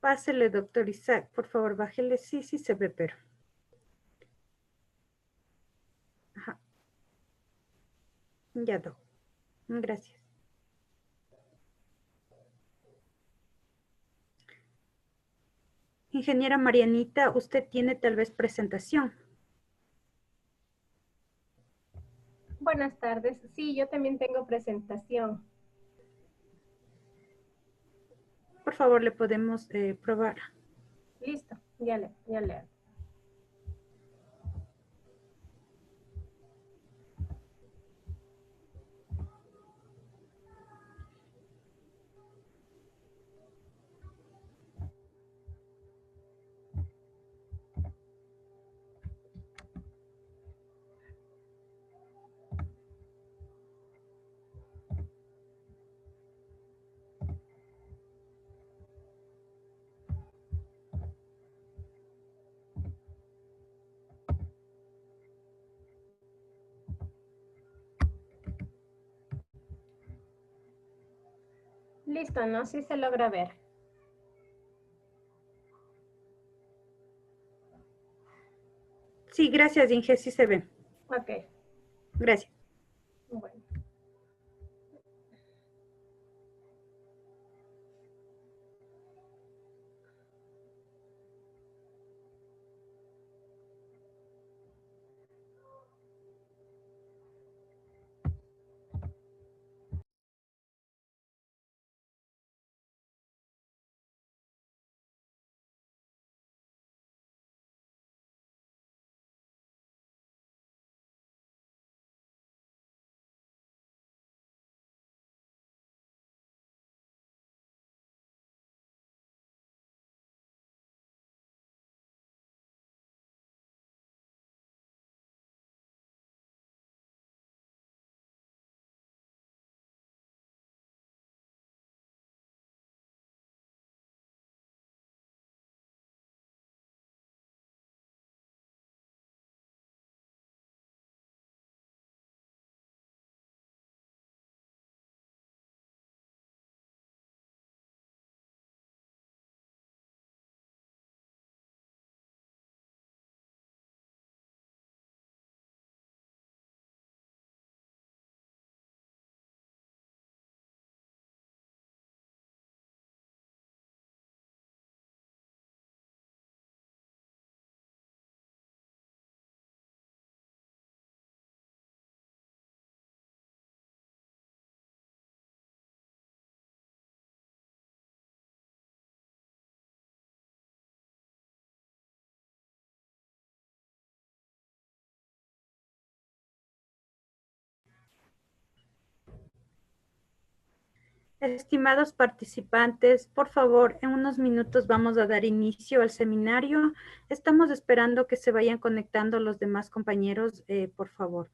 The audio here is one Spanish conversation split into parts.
Pásele, doctor Isaac, por favor, bájele. Sí, sí se ve, pero. Ajá, ya, doc. Gracias. Ingeniera Marianita, usted tiene tal vez presentación. Buenas tardes. Sí, yo también tengo presentación. Por favor, le podemos probar. Listo, ya le hago. Listo, ¿no? Sí se logra ver. Sí, gracias, Inge, sí se ve. Ok, Gracias. bueno. Estimados participantes, por favor, en unos minutos vamos a dar inicio al seminario. Estamos esperando que se vayan conectando los demás compañeros, por favor.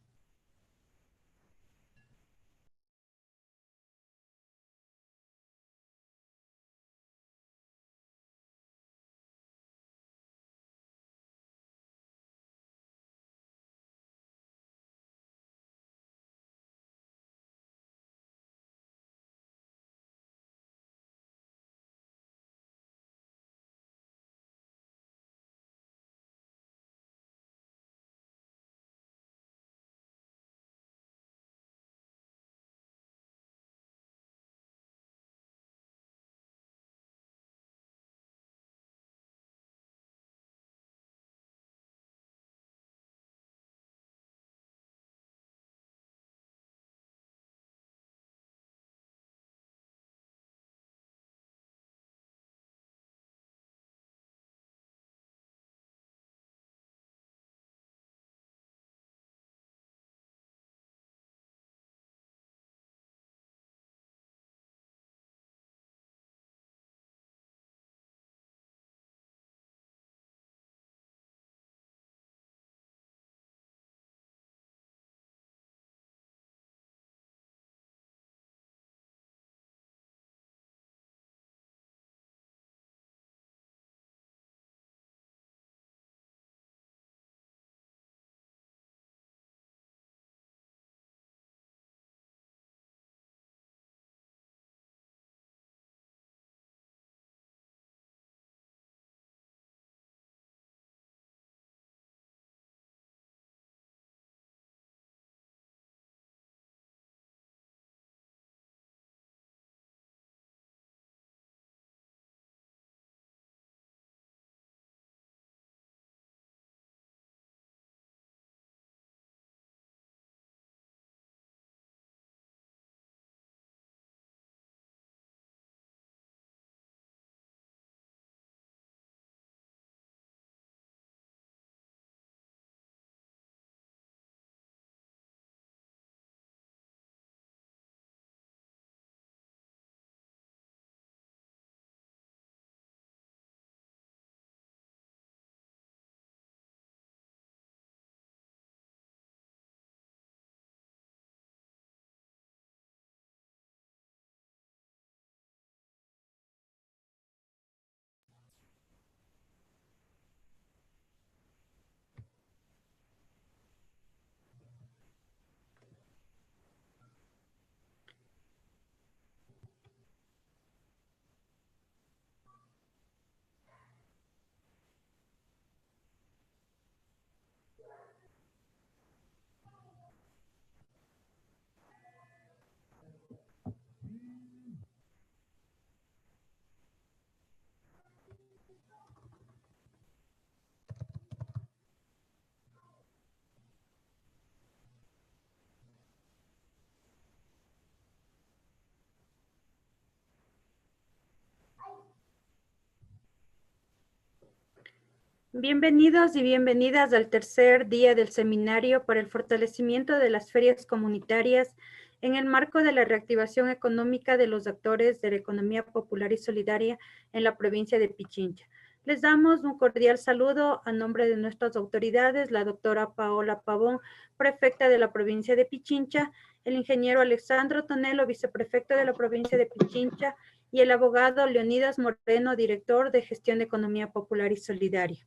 Bienvenidos y bienvenidas al tercer día del seminario para el fortalecimiento de las ferias comunitarias en el marco de la reactivación económica de los actores de la economía popular y solidaria en la provincia de Pichincha. Les damos un cordial saludo a nombre de nuestras autoridades, la doctora Paola Pavón, prefecta de la provincia de Pichincha, el ingeniero Alexandro Tonelo, viceprefecto de la provincia de Pichincha, y el abogado Leonidas Moreno, director de Gestión de Economía Popular y Solidaria.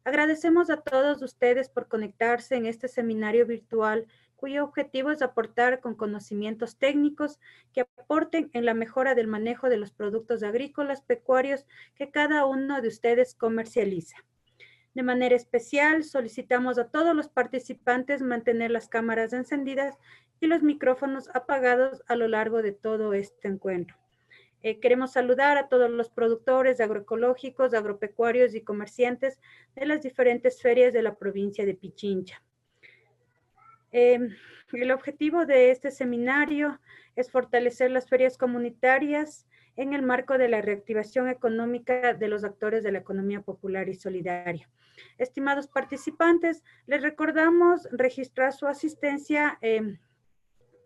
Agradecemos a todos ustedes por conectarse en este seminario virtual, cuyo objetivo es aportar con conocimientos técnicos que aporten en la mejora del manejo de los productos agrícolas, pecuarios que cada uno de ustedes comercializa. De manera especial, solicitamos a todos los participantes mantener las cámaras encendidas y los micrófonos apagados a lo largo de todo este encuentro. Queremos saludar a todos los productores agroecológicos, agropecuarios y comerciantes de las diferentes ferias de la provincia de Pichincha. El objetivo de este seminario es fortalecer las ferias comunitarias en el marco de la reactivación económica de los actores de la economía popular y solidaria. Estimados participantes, les recordamos registrar su asistencia en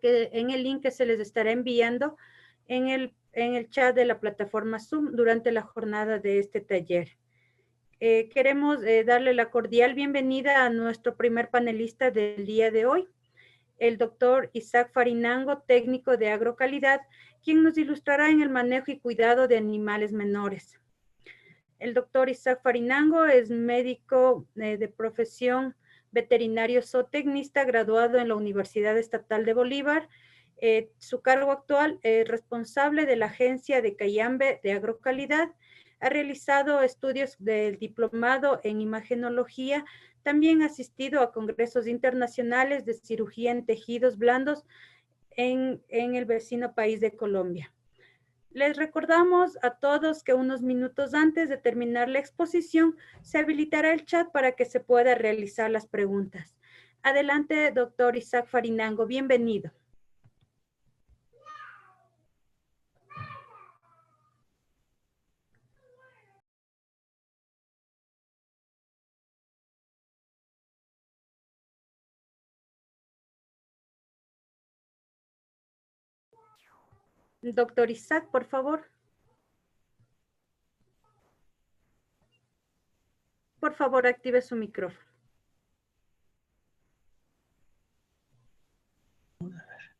el link que se les estará enviando en el chat de la plataforma Zoom durante la jornada de este taller. Queremos darle la cordial bienvenida a nuestro primer panelista del día de hoy, el doctor Isaac Farinango, técnico de agrocalidad, quien nos ilustrará en el manejo y cuidado de animales menores. El doctor Isaac Farinango es médico de profesión, veterinario zootecnista, graduado en la Universidad Estatal de Bolívar. Su cargo actual es responsable de la agencia de Cayambe de Agrocalidad. Ha realizado estudios del diplomado en imagenología. También ha asistido a congresos internacionales de cirugía en tejidos blandos en el vecino país de Colombia. Les recordamos a todos que unos minutos antes de terminar la exposición se habilitará el chat para que se pueda realizar las preguntas. Adelante, doctor Isaac Farinango, bienvenido. Doctor Isaac, por favor. Por favor, active su micrófono.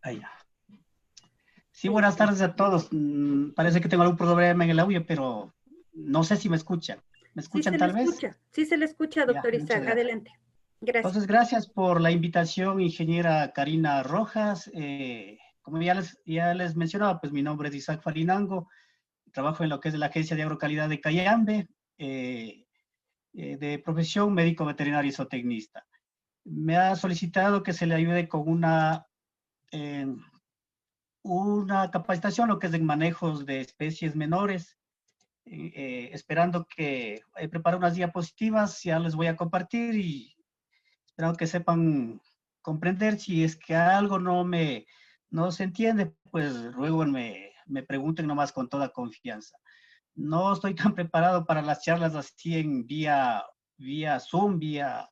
Ahí. Sí, buenas tardes a todos. Parece que tengo algún problema en el audio, pero no sé si me escuchan. ¿Me escuchan tal vez? Sí, se le escucha, doctor Isaac. Adelante. Gracias. Entonces, gracias por la invitación, ingeniera Karina Rojas. Como ya les mencionaba, pues mi nombre es Isaac Farinango. Trabajo en lo que es la Agencia de Agrocalidad de Cayambe, de profesión médico veterinario y zootecnista. Me ha solicitado que se le ayude con una capacitación, lo que es de manejos de especies menores, esperando que prepare unas diapositivas, ya les voy a compartir y espero que sepan comprender. Si es que algo no se entiende, pues luego me pregunten nomás con toda confianza. No estoy tan preparado para las charlas así en vía Zoom, vía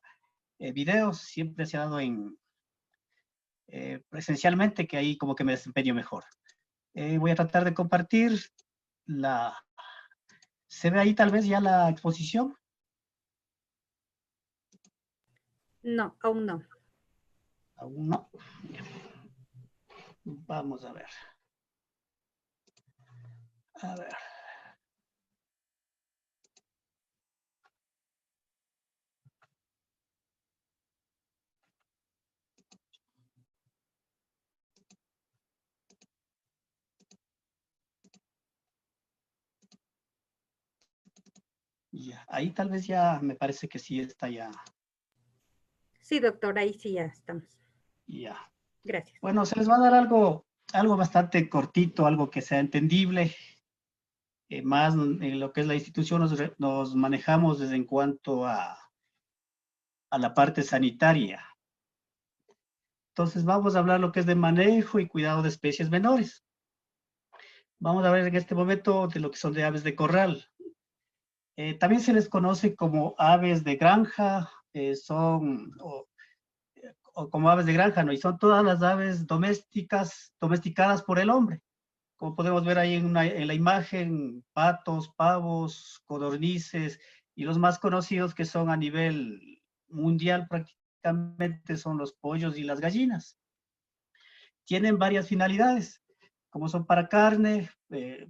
videos, siempre se ha dado presencialmente, que ahí como que me desempeño mejor. Voy a tratar de compartir ¿Se ve ahí tal vez ya la exposición? No, aún no. Aún no. Vamos a ver. A ver. Ya, ahí tal vez ya me parece que sí está ya. Sí, doctor, ahí sí ya estamos. Ya. Gracias. Bueno, se les va a dar algo bastante cortito, algo que sea entendible. Más en lo que es la institución nos manejamos desde en cuanto a la parte sanitaria. Entonces vamos a hablar lo que es de manejo y cuidado de especies menores. Vamos a ver en este momento de lo que son de aves de corral. También se les conoce como aves de granja, o como aves de granja, ¿no? Y son todas las aves domesticadas por el hombre. Como podemos ver ahí en la imagen, patos, pavos, codornices, y los más conocidos que son a nivel mundial prácticamente son los pollos y las gallinas. Tienen varias finalidades, como son para carne,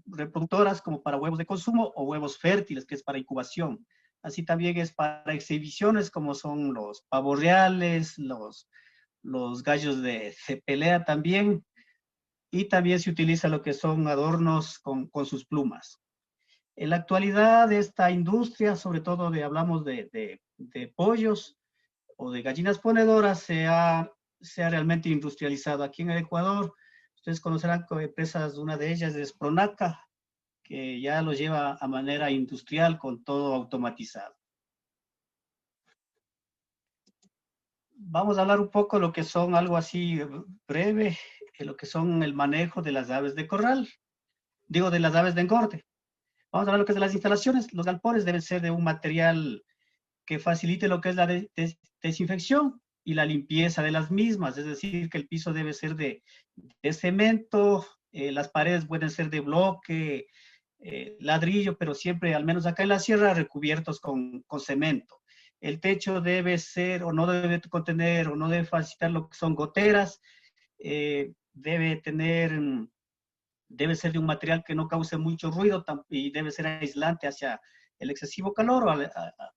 reproductoras, como para huevos de consumo, o huevos fértiles, que es para incubación. Así también es para exhibiciones, como son los pavos reales, los gallos de pelea también, y también se utiliza lo que son adornos con sus plumas. En la actualidad, esta industria, sobre todo hablamos de pollos o de gallinas ponedoras, se ha realmente industrializado. Aquí en el Ecuador, ustedes conocerán que empresas, una de ellas es Pronaca, que ya lo lleva a manera industrial con todo automatizado. Vamos a hablar un poco de lo que son algo así breve, de lo que son el manejo de las aves de corral, digo de las aves de engorde. Vamos a hablar de lo que es de las instalaciones. Los galpones deben ser de un material que facilite lo que es la desinfección y la limpieza de las mismas, es decir, que el piso debe ser de cemento, las paredes pueden ser de bloque, ladrillo, pero siempre, al menos acá en la sierra, recubiertos con cemento. El techo debe ser, o no debe contener, o no debe facilitar lo que son goteras, debe ser de un material que no cause mucho ruido y debe ser aislante hacia el excesivo calor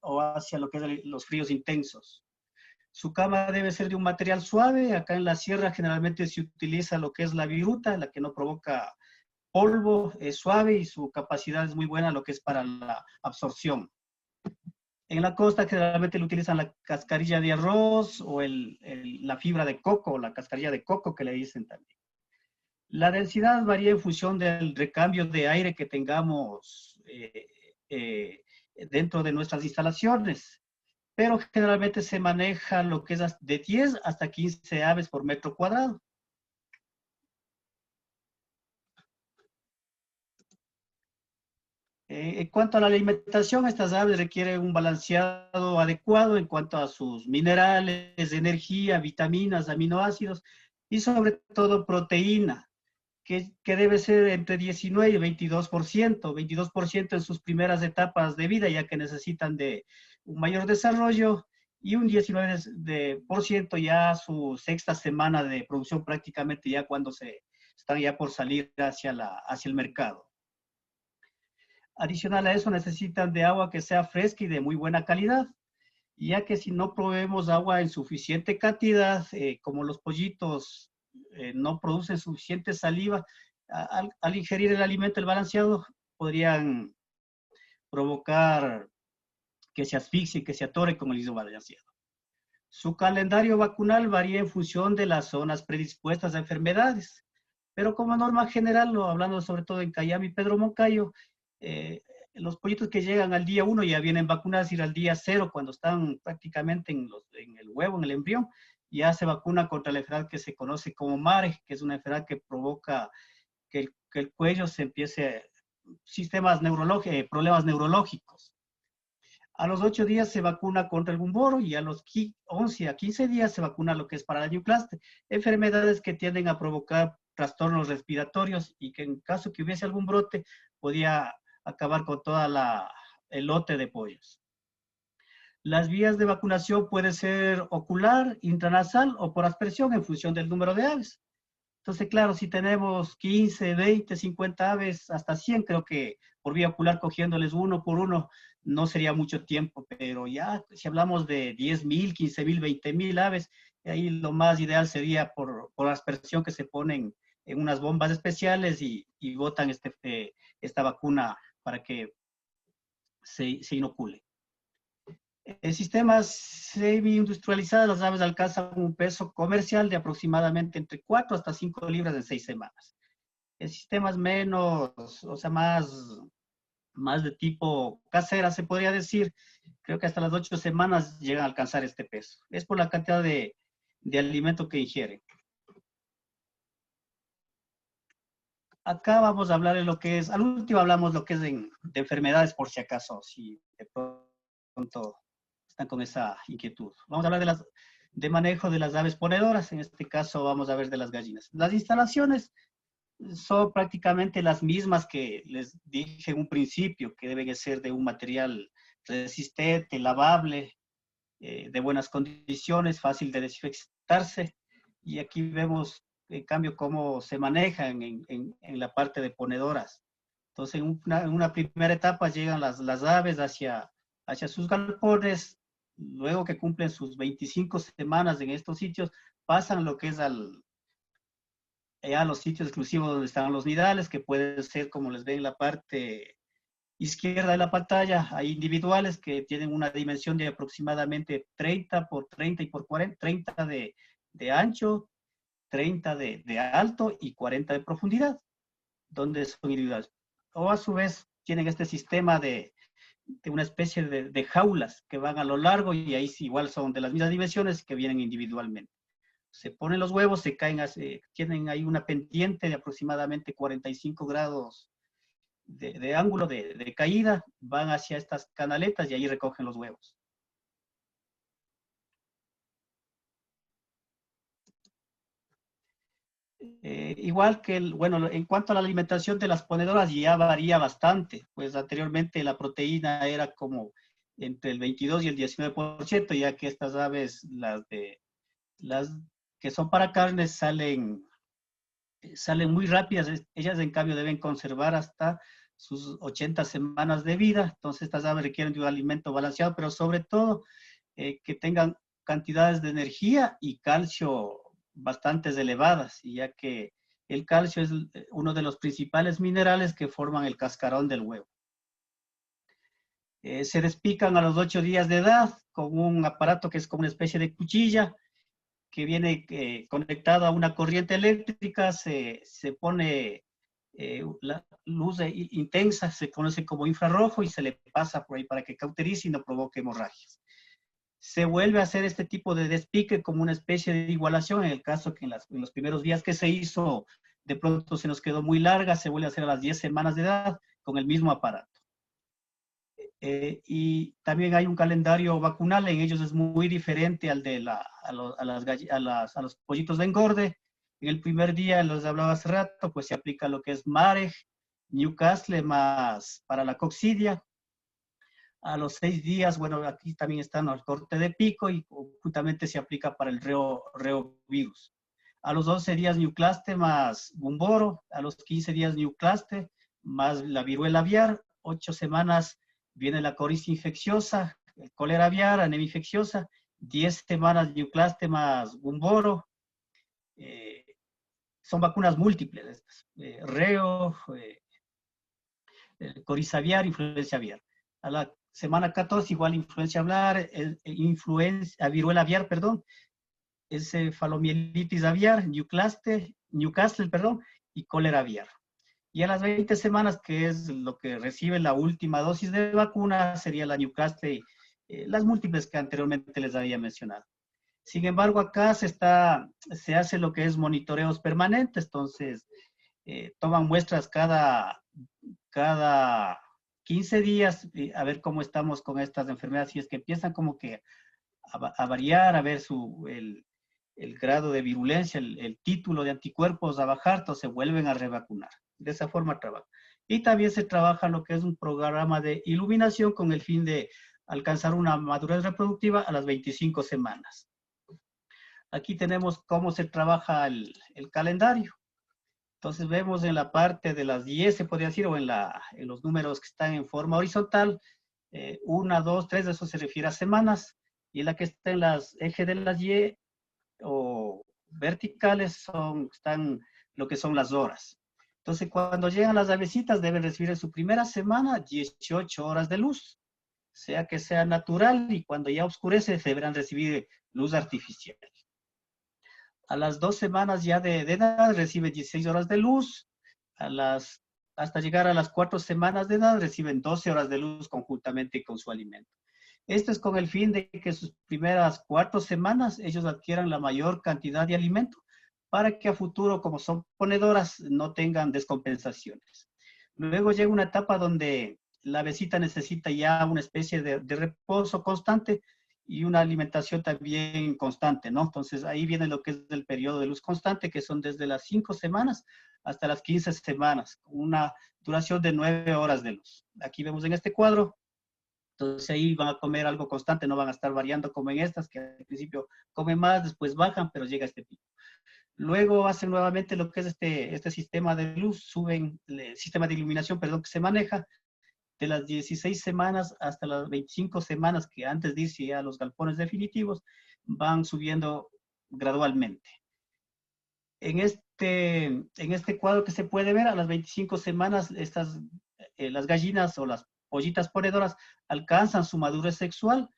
o hacia lo que es los fríos intensos. Su cama debe ser de un material suave. Acá en la sierra generalmente se utiliza lo que es la viruta, la que no provoca polvo, es suave y su capacidad es muy buena, lo que es para la absorción. En la costa generalmente lo utilizan la cascarilla de arroz o la fibra de coco, la cascarilla de coco que le dicen también. La densidad varía en función del recambio de aire que tengamos dentro de nuestras instalaciones, pero generalmente se maneja lo que es de 10 hasta 15 aves por metro cuadrado. En cuanto a la alimentación, estas aves requieren un balanceado adecuado en cuanto a sus minerales, energía, vitaminas, aminoácidos y sobre todo proteína, que debe ser entre 19 y 22% en sus primeras etapas de vida, ya que necesitan de un mayor desarrollo, y un 19% ya su sexta semana de producción, prácticamente ya cuando están ya por salir hacia el mercado. Adicional a eso, necesitan de agua que sea fresca y de muy buena calidad, ya que si no proveemos agua en suficiente cantidad, como los pollitos no producen suficiente saliva, al ingerir el alimento, el balanceado, podrían provocar que se asfixie, que se atore con el mismo balanceado. Su calendario vacunal varía en función de las zonas predispuestas a enfermedades, pero como norma general, hablando sobre todo en Cayambe y Pedro Moncayo, los pollitos que llegan al día 1 ya vienen vacunados, y al día 0, cuando están prácticamente en el huevo, en el embrión, ya se vacuna contra la enfermedad que se conoce como MARE, que es una enfermedad que provoca que el cuello se empiece, problemas neurológicos. A los 8 días se vacuna contra el gumboro, y a los 11 a 15 días se vacuna lo que es para la Newcastle, enfermedades que tienden a provocar trastornos respiratorios y que en caso que hubiese algún brote podía acabar con toda el lote de pollos. Las vías de vacunación pueden ser ocular, intranasal o por aspersión en función del número de aves. Entonces, claro, si tenemos 15, 20, 50 aves, hasta 100, creo que por vía ocular, cogiéndoles uno por uno, no sería mucho tiempo, pero ya si hablamos de 10,000, 15,000, 20,000 aves, ahí lo más ideal sería por aspersión, que se ponen en unas bombas especiales y botan esta vacuna para que se inocule. En sistemas semi-industrializados, las aves alcanzan un peso comercial de aproximadamente entre 4 hasta 5 libras en 6 semanas. En sistemas menos, o sea, más de tipo casera, se podría decir, creo que hasta las 8 semanas llegan a alcanzar este peso. Es por la cantidad de alimento que ingieren. acá vamos a hablar de lo que es, al último hablamos lo que es de enfermedades por si acaso, si de pronto están con esa inquietud. Vamos a hablar de manejo de las aves ponedoras, en este caso vamos a ver de las gallinas. Las instalaciones son prácticamente las mismas que les dije en un principio, que deben ser de un material resistente, lavable, de buenas condiciones, fácil de desinfectarse. Y aquí vemos, en cambio, cómo se manejan en la parte de ponedoras. Entonces, en una primera etapa llegan las aves hacia sus galpones, luego que cumplen sus 25 semanas en estos sitios, pasan lo que es a los sitios exclusivos donde están los nidales, que pueden ser, como les ven en la parte izquierda de la pantalla, hay individuales que tienen una dimensión de aproximadamente 30 por 30 y por 40, 30 de ancho, 30 de alto y 40 de profundidad, donde son individuales. O a su vez tienen este sistema de una especie de jaulas que van a lo largo y ahí igual son de las mismas dimensiones que vienen individualmente. Se ponen los huevos, se caen, tienen ahí una pendiente de aproximadamente 45 grados de ángulo de caída, van hacia estas canaletas y ahí recogen los huevos. Igual que, bueno, en cuanto a la alimentación de las ponedoras ya varía bastante, pues anteriormente la proteína era como entre el 22 y el 19%, ya que estas aves, las que son para carnes, salen muy rápidas. Ellas en cambio deben conservar hasta sus 80 semanas de vida, entonces estas aves requieren de un alimento balanceado, pero sobre todo que tengan cantidades de energía y calcio bastante elevadas, ya que el calcio es uno de los principales minerales que forman el cascarón del huevo. Se despican a los 8 días de edad con un aparato que es como una especie de cuchilla que viene conectado a una corriente eléctrica, se pone la luz intensa, se conoce como infrarrojo y se le pasa por ahí para que cauterice y no provoque hemorragias. Se vuelve a hacer este tipo de despique como una especie de igualación, en el caso que en los primeros días que se hizo, de pronto se nos quedó muy larga, se vuelve a hacer a las 10 semanas de edad con el mismo aparato. Y también hay un calendario vacunal, en ellos es muy diferente al de a los pollitos de engorde. En el primer día, los hablaba hace rato, pues se aplica lo que es Mareg, Newcastle más para la coccidia. A los 6 días, bueno, aquí también están el corte de pico y justamente se aplica para el reovirus. A los 12 días Newcastle más Gumboro, a los 15 días Newcastle más la viruela aviar, 8 semanas viene la coriza infecciosa, el cólera aviar, anemia infecciosa, 10 semanas Newcastle más Gumboro. Son vacunas múltiples estas, reo, coriza aviar, influencia aviar. A la semana 14 igual influencia aviar, viruela aviar, perdón, encefalomielitis aviar, Newcastle, perdón, y cólera aviar. Y a las 20 semanas, que es lo que recibe la última dosis de vacuna, sería la Newcastle, las múltiples que anteriormente les había mencionado. Sin embargo, acá se hace lo que es monitoreos permanentes, entonces toman muestras cada 15 días a ver cómo estamos con estas enfermedades, si es que empiezan como que a variar, a ver el grado de virulencia, el título de anticuerpos a bajar, entonces se vuelven a revacunar. De esa forma trabaja. Y también se trabaja lo que es un programa de iluminación con el fin de alcanzar una madurez reproductiva a las 25 semanas. Aquí tenemos cómo se trabaja el calendario. Entonces vemos en la parte de las 10, se podría decir, o en los números que están en forma horizontal, 1, 2, 3, eso se refiere a semanas, y la que está en las ejes de las Y o verticales están lo que son las horas. Entonces, cuando llegan las avecitas, deben recibir en su primera semana 18 horas de luz, sea que sea natural, y cuando ya oscurece, deberán recibir luz artificial. A las 2 semanas ya de edad, reciben 16 horas de luz. Hasta llegar a las 4 semanas de edad, reciben 12 horas de luz conjuntamente con su alimento. Esto es con el fin de que sus primeras 4 semanas ellos adquieran la mayor cantidad de alimento para que a futuro, como son ponedoras, no tengan descompensaciones. Luego llega una etapa donde la avecita necesita ya una especie de reposo constante y una alimentación también constante, ¿no? Entonces ahí viene lo que es el periodo de luz constante, que son desde las 5 semanas hasta las 15 semanas, con una duración de 9 horas de luz. Aquí vemos en este cuadro, entonces ahí van a comer algo constante, no van a estar variando como en estas, que al principio comen más, después bajan, pero llega este pico. Luego hacen nuevamente lo que es este sistema de luz, suben, el sistema de iluminación, perdón, que se maneja de las 16 semanas hasta las 25 semanas, que antes de irse a los galpones definitivos, van subiendo gradualmente. En este cuadro que se puede ver, a las 25 semanas, las gallinas o las pollitas ponedoras alcanzan su madurez sexual,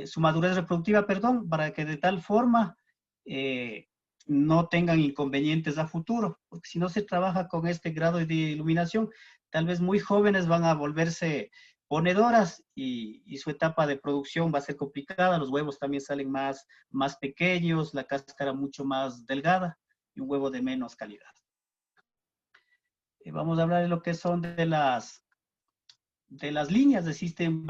su madurez reproductiva, perdón, para que de tal forma no tengan inconvenientes a futuro, porque si no se trabaja con este grado de iluminación, tal vez muy jóvenes van a volverse ponedoras y su etapa de producción va a ser complicada, los huevos también salen más pequeños, la cáscara mucho más delgada y un huevo de menos calidad. Vamos a hablar de lo que son de las líneas. Existen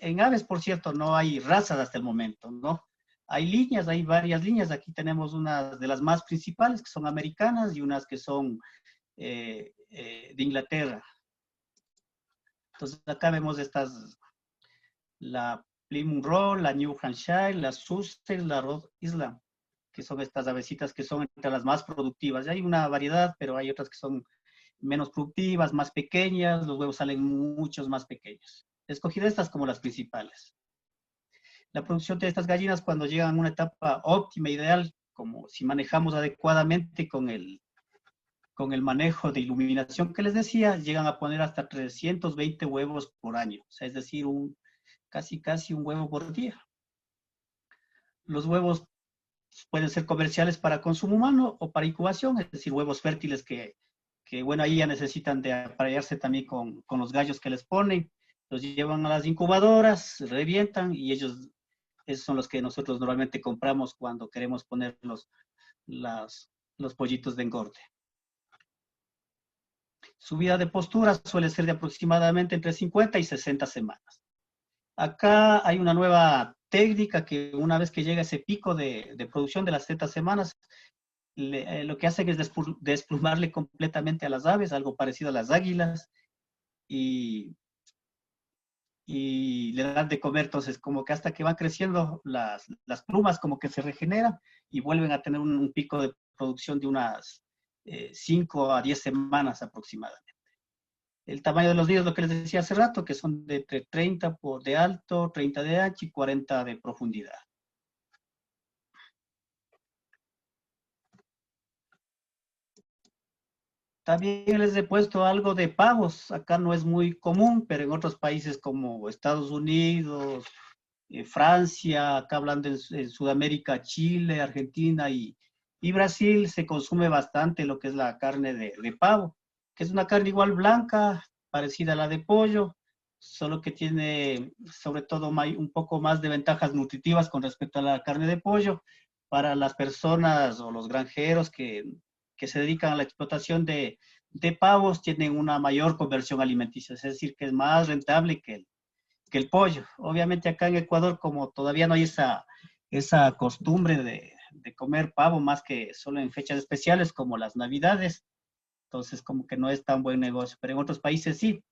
en aves, por cierto, no hay razas hasta el momento, ¿no? Hay líneas, hay varias líneas. Aquí tenemos unas de las más principales, que son americanas, y unas que son de Inglaterra. Entonces, acá vemos la Plymouth Rock, la New Hampshire, la Sussex, la Rhode Island, que son estas avecitas que son entre las más productivas. Hay una variedad, pero hay otras que son menos productivas, más pequeñas, los huevos salen muchos más pequeños. He escogido estas como las principales. La producción de estas gallinas cuando llegan a una etapa óptima, ideal, como si manejamos adecuadamente con el manejo de iluminación que les decía, llegan a poner hasta 320 huevos por año, o sea, es decir, casi un huevo por día. Los huevos pueden ser comerciales para consumo humano o para incubación, es decir, huevos fértiles que bueno, ahí ya necesitan de aparearse también con los gallos que les ponen, los llevan a las incubadoras, revientan y esos son los que nosotros normalmente compramos cuando queremos poner los pollitos de engorde. Su vida de postura suele ser de aproximadamente entre 50 y 60 semanas. Acá hay una nueva técnica que una vez que llega ese pico de producción de las 70 semanas, lo que hacen es desplumarle completamente a las aves, algo parecido a las águilas, y le dan de comer. Entonces, como que hasta que van creciendo las plumas, como que se regeneran y vuelven a tener un pico de producción de unas 5 a 10 semanas aproximadamente. El tamaño de los nidos, lo que les decía hace rato, que son de entre 30 de alto, 30 de ancho y 40 de profundidad. También les he puesto algo de pavos. Acá no es muy común, pero en otros países como Estados Unidos, Francia, acá hablando en Sudamérica, Chile, Argentina y Brasil, se consume bastante lo que es la carne de pavo, que es una carne igual blanca, parecida a la de pollo, solo que tiene sobre todo un poco más de ventajas nutritivas con respecto a la carne de pollo para las personas o los granjeros que se dedican a la explotación de pavos, tienen una mayor conversión alimenticia, es decir, que es más rentable que el pollo. Obviamente acá en Ecuador, como todavía no hay esa costumbre de comer pavo más que solo en fechas especiales como las Navidades, entonces como que no es tan buen negocio, pero en otros países sí.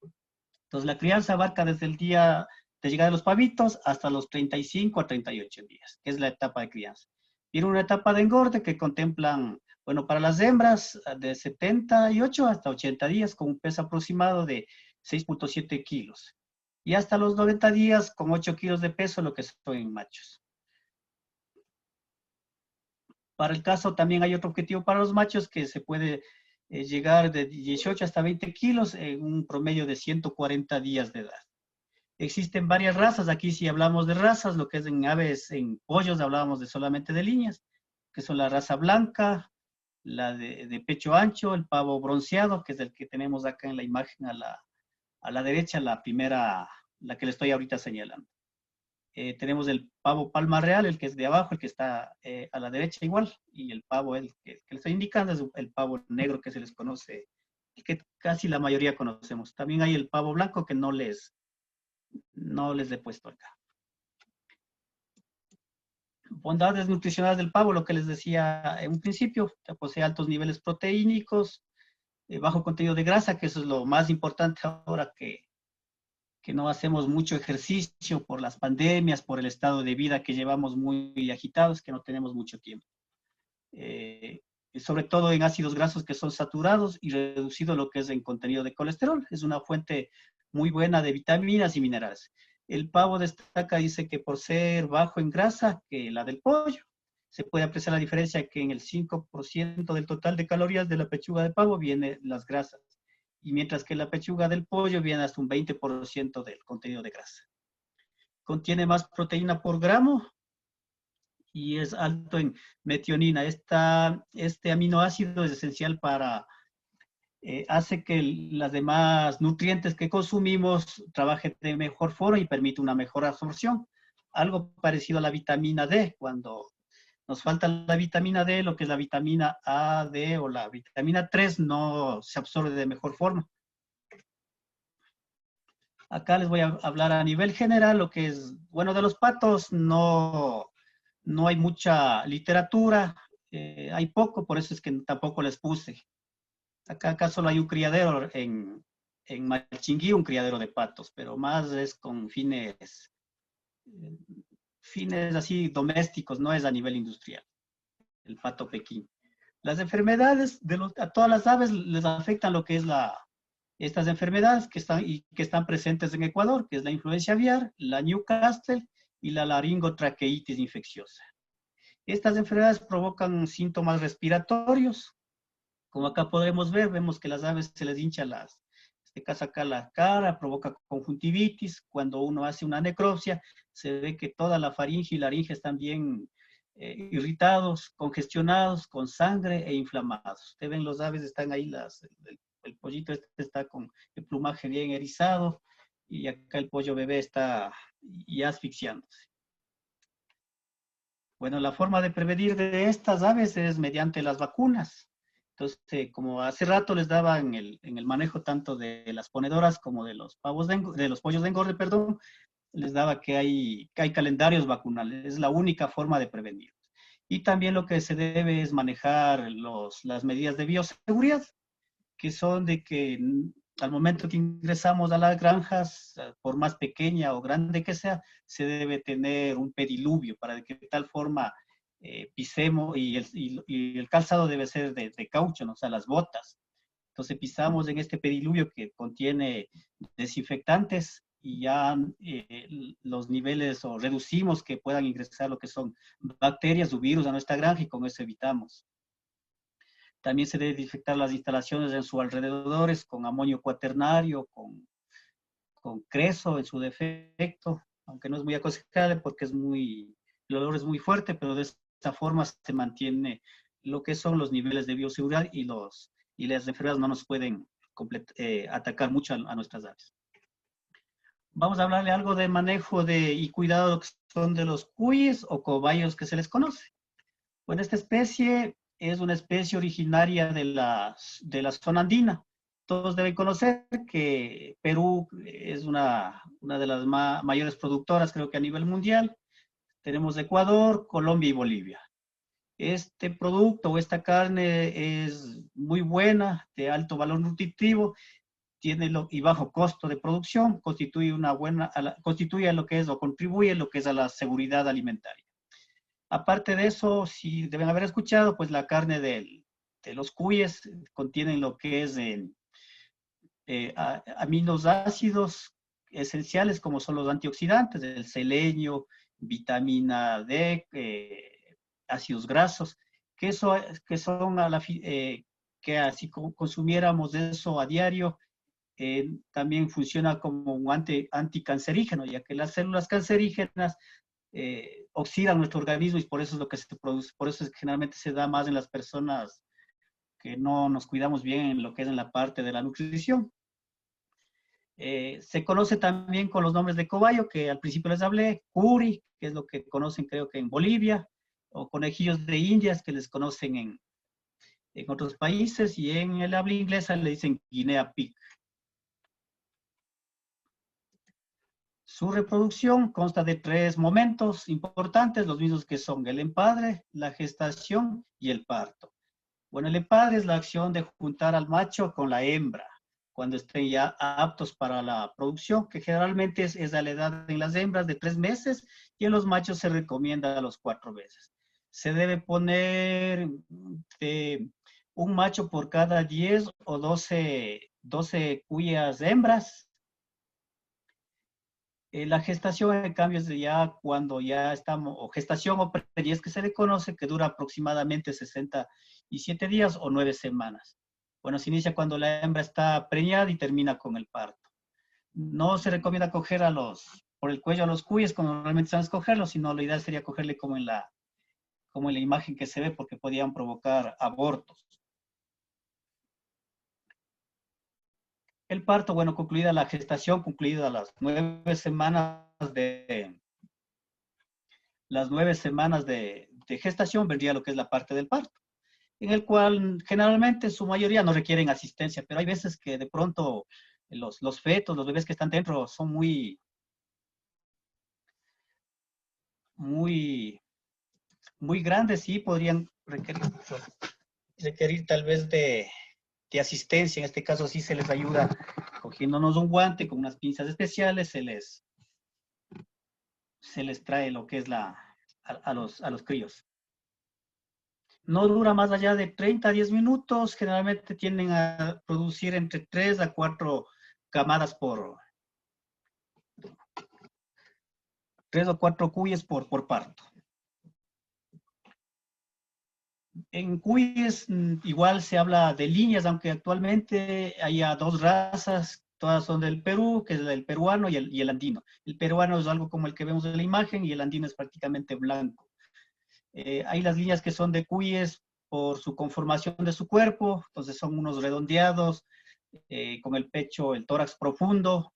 Entonces la crianza abarca desde el día de llegada de los pavitos hasta los 35 a 38 días, que es la etapa de crianza. Tiene una etapa de engorde que contemplan, bueno, para las hembras de 78 hasta 80 días con un peso aproximado de 6.7 kilos. Y hasta los 90 días con 8 kilos de peso, lo que son en machos. Para el caso también hay otro objetivo para los machos que se puede llegar de 18 hasta 20 kilos en un promedio de 140 días de edad. Existen varias razas, aquí si hablamos de razas, lo que es en aves, en pollos hablábamos solamente de líneas, que son la raza blanca, la de pecho ancho, el pavo bronceado, que es el que tenemos acá en la imagen a la derecha, la primera, la que le estoy ahorita señalando. tenemos el pavo palma real, el que es de abajo, el que está a la derecha igual, y el pavo, el que le estoy indicando, es el pavo negro que se les conoce, el que casi la mayoría conocemos. También hay el pavo blanco que no les he puesto acá. Bondades nutricionales del pavo, lo que les decía en un principio, posee altos niveles proteínicos, bajo contenido de grasa, que eso es lo más importante ahora que no hacemos mucho ejercicio por las pandemias, por el estado de vida que llevamos muy agitados, que no tenemos mucho tiempo. Sobre todo en ácidos grasos que son saturados y reducido lo que es en contenido de colesterol. Es una fuente muy buena de vitaminas y minerales. El pavo destaca, dice que por ser bajo en grasa que la del pollo, se puede apreciar la diferencia que en el 5% del total de calorías de la pechuga de pavo viene las grasas, y mientras que la pechuga del pollo viene hasta un 20% del contenido de grasa. Contiene más proteína por gramo y es alto en metionina. Este aminoácido es esencial para, hace que las demás nutrientes que consumimos trabajen de mejor forma y permite una mejor absorción. Algo parecido a la vitamina D, cuando nos falta la vitamina D, lo que es la vitamina A, D o la vitamina 3 no se absorbe de mejor forma. Acá les voy a hablar a nivel general lo que es, bueno, de los patos no hay mucha literatura, hay poco, por eso es que tampoco les puse. Acá solo hay un criadero en Machinguí, un criadero de patos, pero más es con fines así domésticos, no es a nivel industrial, el pato Pekín. Las enfermedades a todas las aves les afectan lo que es estas enfermedades que están presentes en Ecuador, que es la influencia aviar, la Newcastle y la laringotraqueitis infecciosa. Estas enfermedades provocan síntomas respiratorios. Como acá podemos ver, vemos que las aves se les hincha en este caso acá la cara, provoca conjuntivitis. Cuando uno hace una necropsia, se ve que toda la faringe y laringe están bien irritados, congestionados, con sangre e inflamados. Ustedes ven, los aves están ahí, el pollito este está con el plumaje bien erizado y acá el pollo bebé está ya asfixiándose. Bueno, la forma de prevenir de estas aves es mediante las vacunas. Entonces, como hace rato les daba en el manejo tanto de las ponedoras como de los pollos de engorde, perdón, les daba que hay calendarios vacunales. Es la única forma de prevenir. Y también lo que se debe es manejar las medidas de bioseguridad, que son de que al momento que ingresamos a las granjas, por más pequeña o grande que sea, se debe tener un pediluvio para que de tal forma pisemos, y el calzado debe ser de caucho, ¿no? O sea, las botas. Entonces pisamos en este pediluvio que contiene desinfectantes y ya los niveles o reducimos que puedan ingresar lo que son bacterias o virus a nuestra granja y con eso evitamos. También se debe desinfectar las instalaciones en sus alrededores con amonio cuaternario, con creso en su defecto, aunque no es muy aconsejable porque el olor es muy fuerte, pero de esta forma se mantiene lo que son los niveles de bioseguridad y las enfermedades no nos pueden atacar mucho a nuestras aves. Vamos a hablarle algo de manejo y cuidado que son de los cuyes o cobayos que se les conoce. Bueno, esta especie es una especie originaria de la zona andina. Todos deben conocer que Perú es una de las mayores productoras, creo que a nivel mundial. Tenemos Ecuador, Colombia y Bolivia. Este producto o esta carne es muy buena, de alto valor nutritivo, y bajo costo de producción, constituye lo que es o contribuye lo que es a la seguridad alimentaria. Aparte de eso, si deben haber escuchado, pues la carne de los cuyes contienen lo que es aminoácidos esenciales como son los antioxidantes, el selenio, vitamina D, ácidos grasos, que son que así como consumiéramos eso a diario, también funciona como un anticancerígeno, ya que las células cancerígenas oxidan nuestro organismo y por eso es lo que se produce. Por eso es que generalmente se da más en las personas que no nos cuidamos bien en lo que es en la parte de la nutrición. Se conoce también con los nombres de cobayo, que al principio les hablé, curi, que es lo que conocen creo que en Bolivia, o conejillos de Indias, que les conocen en otros países, y en el habla inglesa le dicen guinea pig. Su reproducción consta de 3 momentos importantes, los mismos que son el empadre, la gestación y el parto. Bueno, el empadre es la acción de juntar al macho con la hembra cuando estén ya aptos para la producción, que generalmente es a la edad en las hembras de 3 meses y en los machos se recomienda a los 4 meses. Se debe poner un macho por cada 10 o 12 cuyas hembras. La gestación, en cambio, es de ya cuando ya estamos, o gestación o preñez que se le conoce, que dura aproximadamente 67 días o 9 semanas. Bueno, se inicia cuando la hembra está preñada y termina con el parto. No se recomienda coger por el cuello a los cuyes, como normalmente se van a escogerlos, sino la idea sería cogerle como en la imagen que se ve, porque podían provocar abortos. El parto, bueno, concluida la gestación, concluida las 9 semanas de gestación, vendría lo que es la parte del parto, en el cual generalmente su mayoría no requieren asistencia, pero hay veces que de pronto los fetos, los bebés que están dentro son muy grandes y podrían requerir tal vez de asistencia. En este caso sí se les ayuda cogiéndonos un guante con unas pinzas especiales, se les trae lo que es a los críos. No dura más allá de 30 a 10 minutos, generalmente tienden a producir entre 3 a 4 camadas 3 o 4 cuyes por parto. En cuyes igual se habla de líneas, aunque actualmente haya 2 razas, todas son del Perú, que es el peruano y el andino. El peruano es algo como el que vemos en la imagen y el andino es prácticamente blanco. Hay las líneas que son de cuyes por su conformación de su cuerpo, entonces son unos redondeados, con el pecho, el tórax profundo,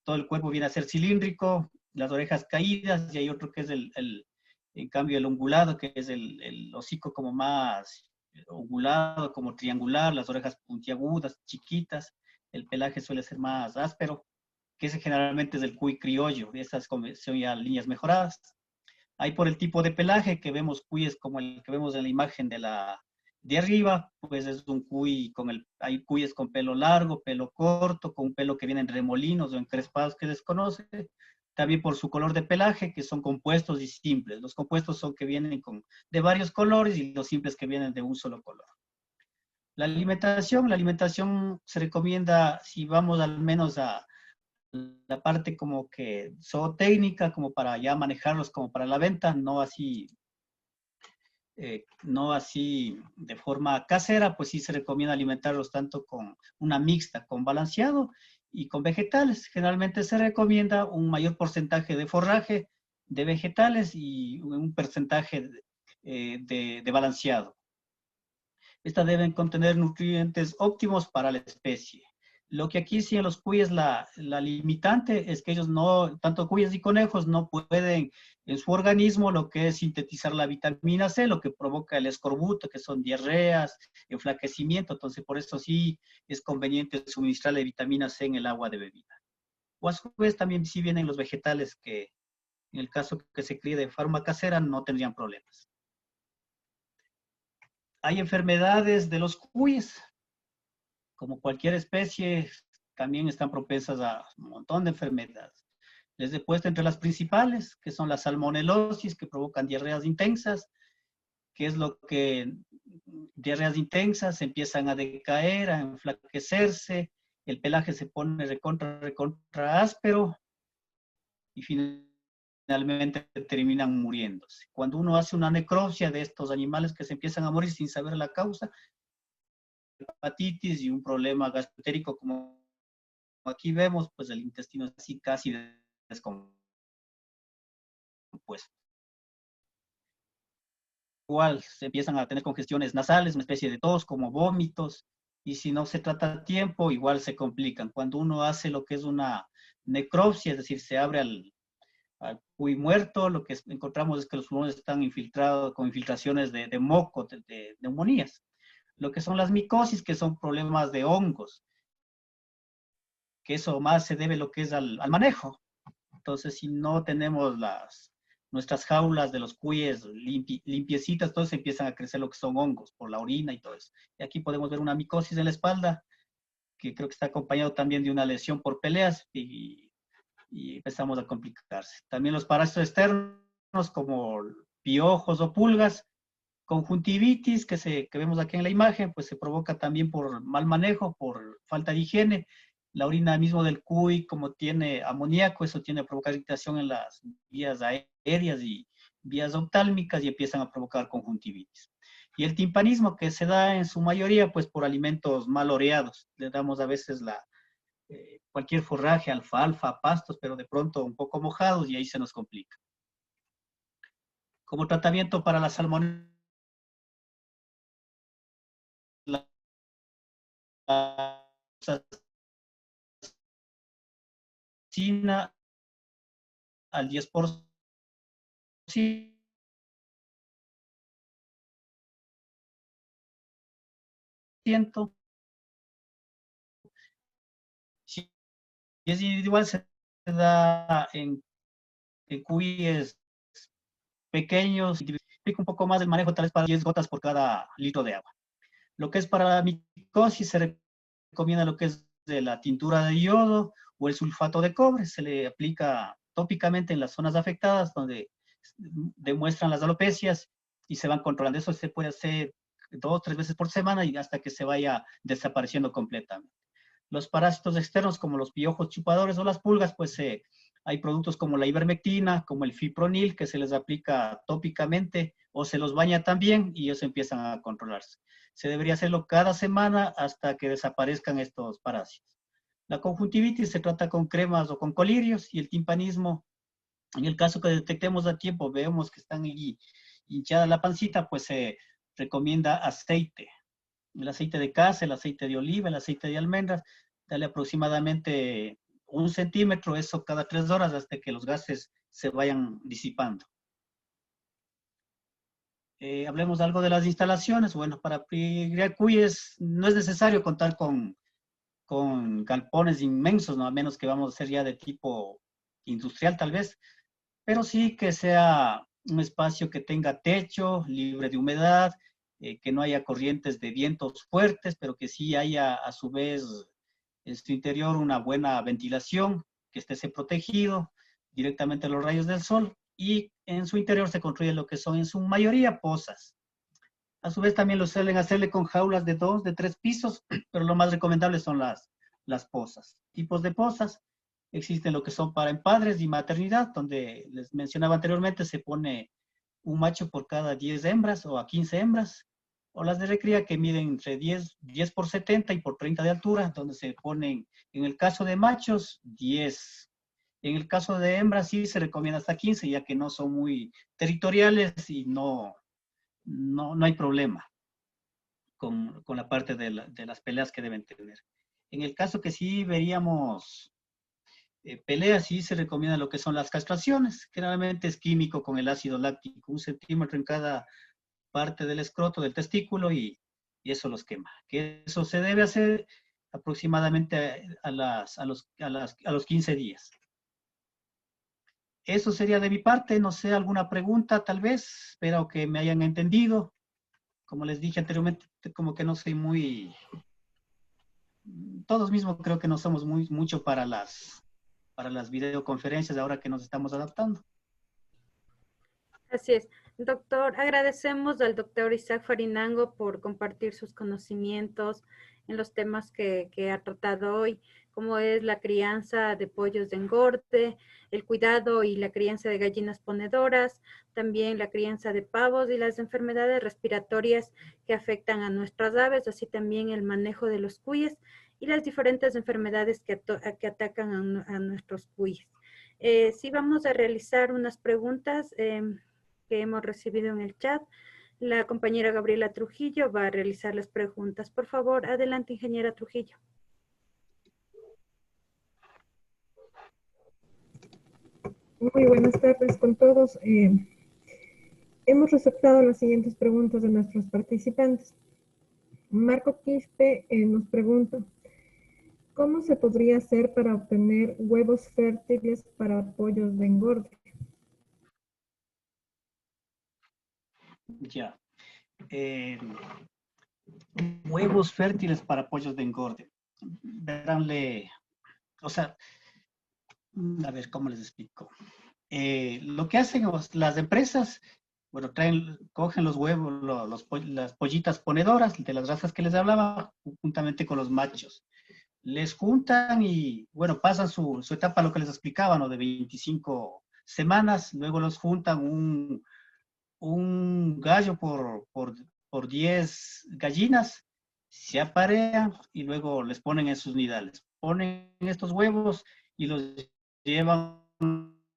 todo el cuerpo viene a ser cilíndrico, las orejas caídas, y hay otro que es en cambio el ungulado, que es el hocico como más ungulado, como triangular, las orejas puntiagudas, chiquitas, el pelaje suele ser más áspero, que ese generalmente es el cuy criollo, esas son ya líneas mejoradas. Hay por el tipo de pelaje que vemos cuyes como el que vemos en la imagen de arriba, pues es un cuy hay cuyes con pelo largo, pelo corto, con pelo que viene en remolinos o encrespados que desconoce. También por su color de pelaje, que son compuestos y simples. Los compuestos son que vienen de varios colores y los simples que vienen de un solo color. La alimentación se recomienda, si vamos al menos a la parte como que zootécnica, como para ya manejarlos como para la venta, no así de forma casera, pues sí se recomienda alimentarlos tanto con una mixta, con balanceado y con vegetales. Generalmente se recomienda un mayor porcentaje de forraje, de vegetales y un porcentaje de balanceado. Estas deben contener nutrientes óptimos para la especie. Lo que aquí sí en los cuyes la limitante es que ellos no, tanto cuyes y conejos, no pueden en su organismo lo que es sintetizar la vitamina C, lo que provoca el escorbuto, que son diarreas, enflaquecimiento. Entonces, por eso sí es conveniente suministrarle vitamina C en el agua de bebida. O a su vez también sí vienen los vegetales que en el caso que se críe de forma casera no tendrían problemas. Hay enfermedades de los cuyes, como cualquier especie, también están propensas a un montón de enfermedades. Les he puesto entre las principales, que son la salmonelosis, que provocan diarreas intensas, que es lo que diarreas intensas empiezan a decaer, a enflaquecerse, el pelaje se pone recontra áspero y finalmente terminan muriéndose. Cuando uno hace una necropsia de estos animales que se empiezan a morir sin saber la causa, hepatitis y un problema gastroentérico como aquí vemos, pues el intestino es así casi descompuesto. Igual se empiezan a tener congestiones nasales, una especie de tos, como vómitos, y si no se trata a tiempo, igual se complican. Cuando uno hace lo que es una necropsia, es decir, se abre al cuy muerto, lo que encontramos es que los pulmones están infiltrados con infiltraciones de moco, de neumonías. Lo que son las micosis, que son problemas de hongos, que eso más se debe lo que es al manejo. Entonces, si no tenemos nuestras jaulas de los cuyes limpiecitas, entonces empiezan a crecer lo que son hongos por la orina y todo eso. Y aquí podemos ver una micosis en la espalda, que creo que está acompañado también de una lesión por peleas y empezamos a complicarse. También los parásitos externos como piojos o pulgas, conjuntivitis que vemos aquí en la imagen, pues se provoca también por mal manejo, por falta de higiene. La orina mismo del cuy, como tiene amoníaco, eso tiene a provocar irritación en las vías aéreas y vías oftálmicas y empiezan a provocar conjuntivitis. Y el timpanismo que se da en su mayoría pues por alimentos mal oreados. Le damos a veces cualquier forraje, alfalfa, pastos, pero de pronto un poco mojados y ahí se nos complica. Como tratamiento para la salmonela, al 10%. Si es individual, se da en cuyes pequeños, explica un poco más del manejo, tal vez para 10 gotas por cada litro de agua. Lo que es para la micosis, se recomienda lo que es de la tintura de yodo o el sulfato de cobre, se le aplica tópicamente en las zonas afectadas donde demuestran las alopecias y se van controlando. Eso se puede hacer 2 o 3 veces por semana y hasta que se vaya desapareciendo completamente. Los parásitos externos como los piojos chupadores o las pulgas, pues hay productos como la ivermectina, como el fipronil, que se les aplica tópicamente o se los baña también y ellos empiezan a controlarse. Se debería hacerlo cada semana hasta que desaparezcan estos parásitos. La conjuntivitis se trata con cremas o con colirios y el timpanismo, en el caso que detectemos a tiempo, vemos que están allí hinchada la pancita, pues se recomienda aceite. El aceite de casa, el aceite de oliva, el aceite de almendras, dale aproximadamente 1 centímetro, eso cada 3 horas hasta que los gases se vayan disipando. Hablemos algo de las instalaciones. Bueno, para criar cuyes no es necesario contar con galpones inmensos, ¿no? A menos que vamos a ser ya de tipo industrial tal vez, pero sí que sea un espacio que tenga techo, libre de humedad, que no haya corrientes de vientos fuertes, pero que sí haya a su vez en su interior una buena ventilación, que esté protegido directamente a los rayos del sol y en su interior se construye lo que son en su mayoría pozas. A su vez también lo suelen hacerle con jaulas de 2, de 3 pisos, pero lo más recomendable son las pozas. Tipos de pozas, existen lo que son para empadres y maternidad, donde les mencionaba anteriormente, se pone un macho por cada 10 hembras o a 15 hembras, o las de recría que miden entre 10 por 70 y por 30 de altura, donde se ponen, en el caso de machos, 10. En el caso de hembras sí se recomienda hasta 15, ya que no son muy territoriales y no hay problema con la parte de las peleas que deben tener. En el caso que sí veríamos peleas, sí se recomienda lo que son las castraciones. Generalmente es químico con el ácido láctico, 1 centímetro en cada parte del escroto, del testículo, y eso los quema. Que eso se debe hacer aproximadamente a los 15 días. Eso sería de mi parte. No sé, alguna pregunta tal vez. Espero que me hayan entendido. Como les dije anteriormente, como que no soy muy... Todos mismos creo que no somos mucho para las videoconferencias ahora que nos estamos adaptando. Así es. Doctor, agradecemos al doctor Isaac Farinango por compartir sus conocimientos en los temas que ha tratado hoy, como es la crianza de pollos de engorde, el cuidado y la crianza de gallinas ponedoras, también la crianza de pavos y las enfermedades respiratorias que afectan a nuestras aves, así también el manejo de los cuyes y las diferentes enfermedades que atacan a nuestros cuyes. Sí, vamos a realizar unas preguntas que hemos recibido en el chat. La compañera Gabriela Trujillo va a realizar las preguntas. Por favor, adelante, ingeniera Trujillo. Muy buenas tardes con todos. Hemos receptado las siguientes preguntas de nuestros participantes. Marco Quispe nos pregunta, ¿cómo se podría hacer para obtener huevos fértiles para pollos de engorde? Ya. Huevos fértiles para pollos de engorde. Veránle, o sea, a ver, ¿cómo les explico? Lo que hacen las empresas, bueno, cogen los huevos, las pollitas ponedoras de las razas que les hablaba, juntamente con los machos. Les juntan y, bueno, pasan su etapa, lo que les explicaba, ¿no? De 25 semanas, luego los juntan un gallo por 10 gallinas, se aparean y luego les ponen en sus nidales. Ponen estos huevos y los llevan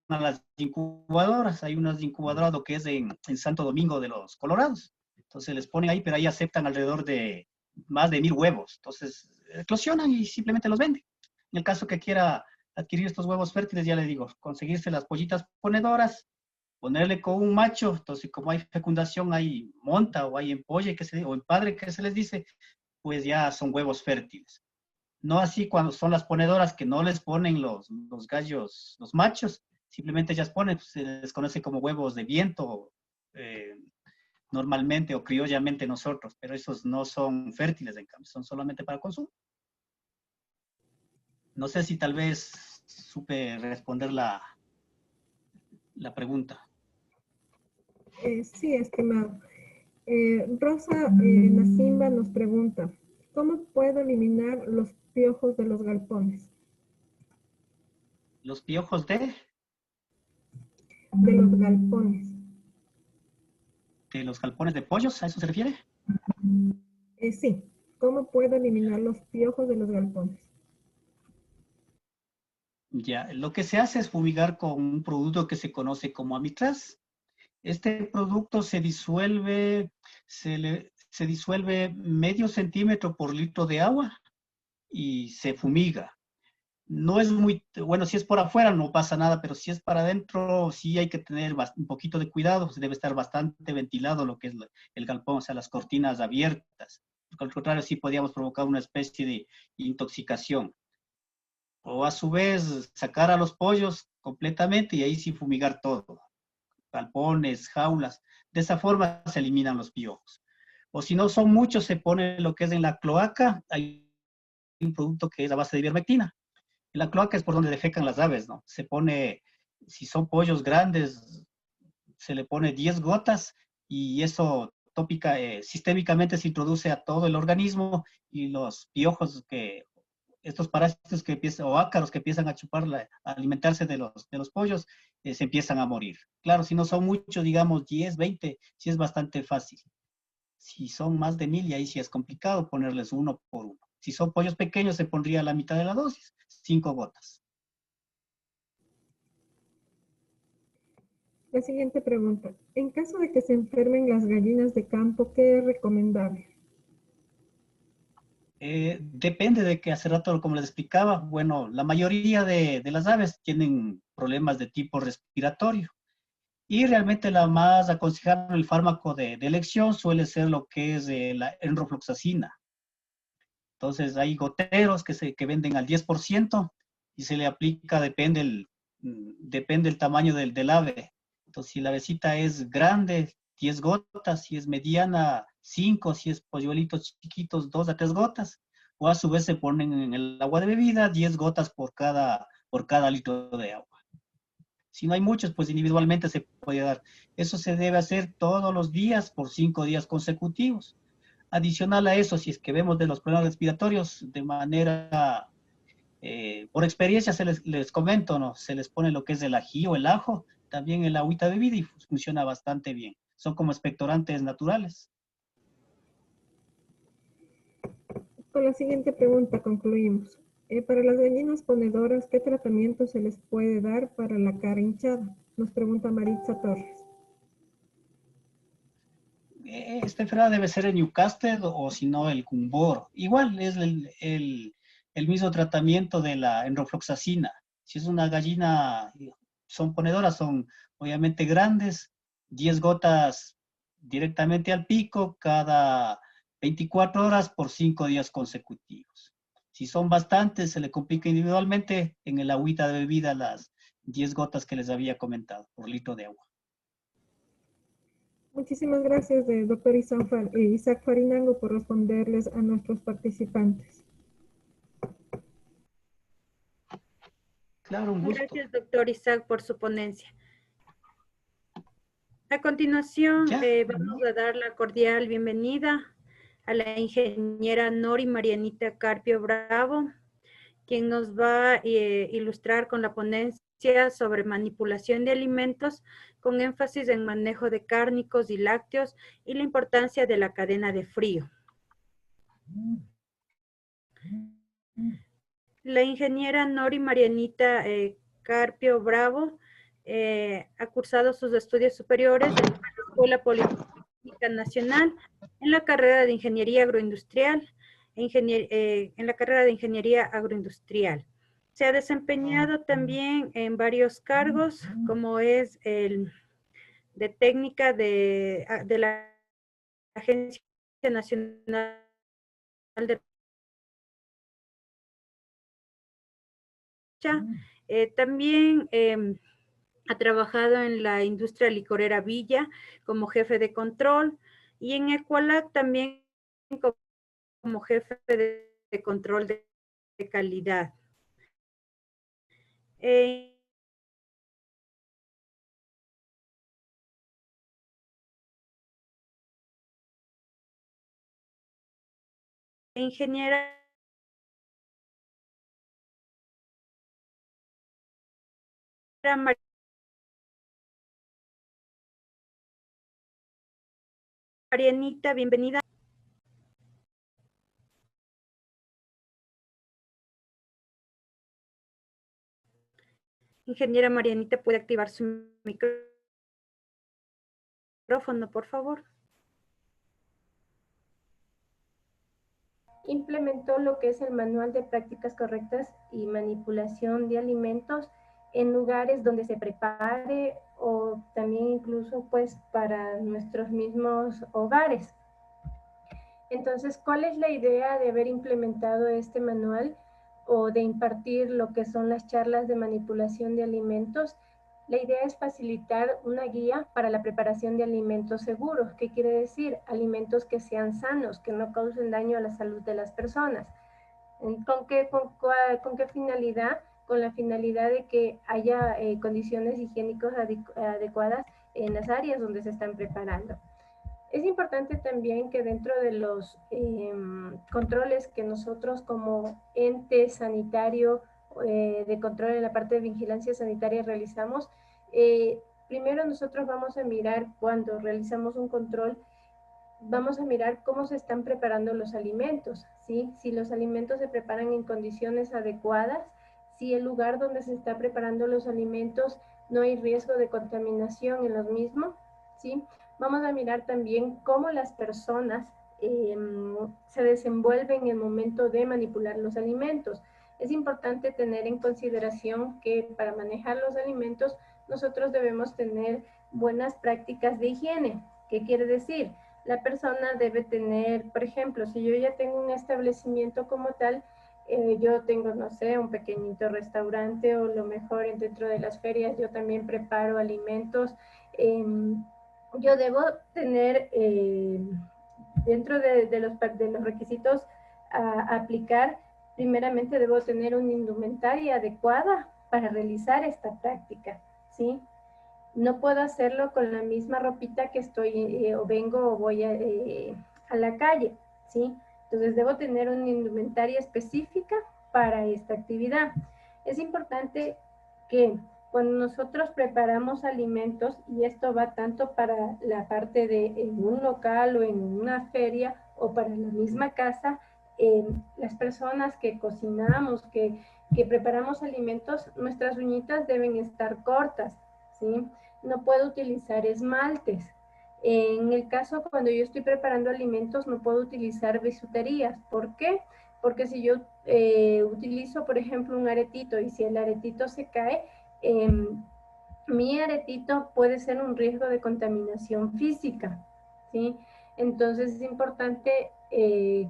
a las incubadoras. Hay unas incubadoras lo que es en Santo Domingo de los Colorados. Entonces les ponen ahí, pero ahí aceptan alrededor de más de 1000 huevos. Entonces eclosionan y simplemente los venden. En el caso que quiera adquirir estos huevos fértiles, ya le digo, conseguirse las pollitas ponedoras, ponerle con un macho, entonces como hay fecundación, hay monta o hay empolle o empadre que se les dice, pues ya son huevos fértiles. No así cuando son las ponedoras que no les ponen los gallos, los machos, simplemente ellas ponen, pues, se les conoce como huevos de viento, normalmente o criollamente nosotros, pero esos no son fértiles en cambio, son solamente para consumo. No sé si tal vez supe responder la pregunta. Sí, estimado. Rosa Nacimba nos pregunta, ¿cómo puedo eliminar los piojos de los galpones? Los piojos de los galpones. ¿De los galpones de pollos? ¿A eso se refiere? Sí, ¿cómo puedo eliminar los piojos de los galpones? Ya, lo que se hace es fumigar con un producto que se conoce como Amitraz. Este producto se disuelve, se disuelve medio centímetro por litro de agua y se fumiga. No es muy, bueno, si es por afuera no pasa nada, pero si es para adentro sí hay que tener un poquito de cuidado, se debe estar bastante ventilado lo que es el galpón, o sea, las cortinas abiertas. Al contrario, sí podríamos provocar una especie de intoxicación. O a su vez sacar a los pollos completamente y ahí sí fumigar todo, galpones, jaulas. De esa forma se eliminan los piojos. O si no son muchos, se pone lo que es en la cloaca, hay un producto que es a base de ivermectina. En la cloaca es por donde defecan las aves, ¿no? Se pone, si son pollos grandes, se le pone 10 gotas y eso sistémicamente se introduce a todo el organismo y los piojos estos parásitos que empiezan, o ácaros que empiezan a chupar, a alimentarse de los pollos, se empiezan a morir. Claro, si no son muchos, digamos 10, 20, sí es bastante fácil. Si son más de 1000, y ahí sí es complicado ponerles uno por uno. Si son pollos pequeños, se pondría la mitad de la dosis, 5 gotas. La siguiente pregunta. En caso de que se enfermen las gallinas de campo, ¿qué es recomendable? Depende de que hace rato, como les explicaba, bueno, la mayoría de las aves tienen problemas de tipo respiratorio y realmente la más aconsejable, el fármaco de elección suele ser lo que es la enrofloxacina. Entonces hay goteros que venden al 10% y se le aplica, depende el tamaño del ave. Entonces si la avecita es grande, 10 gotas, si es mediana, 5, si es polluelitos chiquitos, 2 a 3 gotas. O a su vez se ponen en el agua de bebida 10 gotas por cada litro de agua. Si no hay muchos, pues individualmente se puede dar. Eso se debe hacer todos los días por 5 días consecutivos. Adicional a eso, si es que vemos de los problemas respiratorios de manera, por experiencia les comento, ¿no? Se les pone lo que es el ají o el ajo, también el agüita de bebida y funciona bastante bien. Son como expectorantes naturales. Con la siguiente pregunta concluimos. Para las gallinas ponedoras, ¿qué tratamiento se les puede dar para la cara hinchada? Nos pregunta Maritza Torres. esta enfermedad debe ser el Newcastle o si no el Gumboro. Igual es el mismo tratamiento de la enrofloxacina. Si es una gallina, son ponedoras, son obviamente grandes, 10 gotas directamente al pico cada 24 horas por 5 días consecutivos. Si son bastantes, se le complica individualmente en el agüita de bebida las 10 gotas que les había comentado por litro de agua. Muchísimas gracias, doctor Isaac Farinango, por responderles a nuestros participantes. Claro, un gusto. Gracias, doctor Isaac, por su ponencia. A continuación, vamos a dar la cordial bienvenida a la ingeniera Nori Marianita Carpio Bravo, quien nos va a ilustrar con la ponencia sobre manipulación de alimentos con énfasis en manejo de cárnicos y lácteos y la importancia de la cadena de frío. La ingeniera Nori Marianita Carpio Bravo ha cursado sus estudios superiores en la Escuela Politécnica Nacional en la carrera de Ingeniería Agroindustrial, en la carrera de Ingeniería Agroindustrial. Se ha desempeñado también en varios cargos, como es el de técnica de la Agencia Nacional de también ha trabajado en la industria licorera Villa como jefe de control y en Equalac también como jefe de control de calidad. Ingeniera Marianita, bienvenida. Ingeniera Marianita, ¿puede activar su micrófono, por favor? Implementó lo que es el Manual de Prácticas Correctas y Manipulación de Alimentos en lugares donde se prepare o también incluso pues para nuestros mismos hogares. Entonces, ¿cuál es la idea de haber implementado este manual o de impartir lo que son las charlas de manipulación de alimentos? La idea es facilitar una guía para la preparación de alimentos seguros. ¿Qué quiere decir? Alimentos que sean sanos, que no causen daño a la salud de las personas. ¿Con qué finalidad? Con la finalidad de que haya condiciones higiénicas adecuadas en las áreas donde se están preparando. Es importante también que dentro de los controles que nosotros como ente sanitario de control en la parte de vigilancia sanitaria realizamos, primero nosotros vamos a mirar cuando realizamos un control, vamos a mirar cómo se están preparando los alimentos, ¿sí? Si los alimentos se preparan en condiciones adecuadas, si el lugar donde se está preparando los alimentos no hay riesgo de contaminación en los mismos, ¿sí? Vamos a mirar también cómo las personas se desenvuelven en el momento de manipular los alimentos. Es importante tener en consideración que para manejar los alimentos nosotros debemos tener buenas prácticas de higiene. ¿Qué quiere decir? La persona debe tener, por ejemplo, si yo ya tengo un establecimiento como tal, yo tengo, no sé, un pequeñito restaurante o lo mejor dentro de las ferias yo también preparo alimentos. Yo debo tener dentro de los requisitos a aplicar, primeramente debo tener una indumentaria adecuada para realizar esta práctica, ¿sí? No puedo hacerlo con la misma ropita que estoy o vengo o voy a la calle, ¿sí? Entonces debo tener una indumentaria específica para esta actividad. Es importante que cuando nosotros preparamos alimentos, y esto va tanto para la parte de en un local o en una feria o para la misma casa, las personas que cocinamos, que preparamos alimentos, nuestras uñitas deben estar cortas, ¿sí? No puedo utilizar esmaltes. En el caso cuando yo estoy preparando alimentos no puedo utilizar bisuterías. ¿Por qué? Porque si yo utilizo, por ejemplo, un aretito y si el aretito se cae, mi aretito puede ser un riesgo de contaminación física, ¿sí? Entonces es importante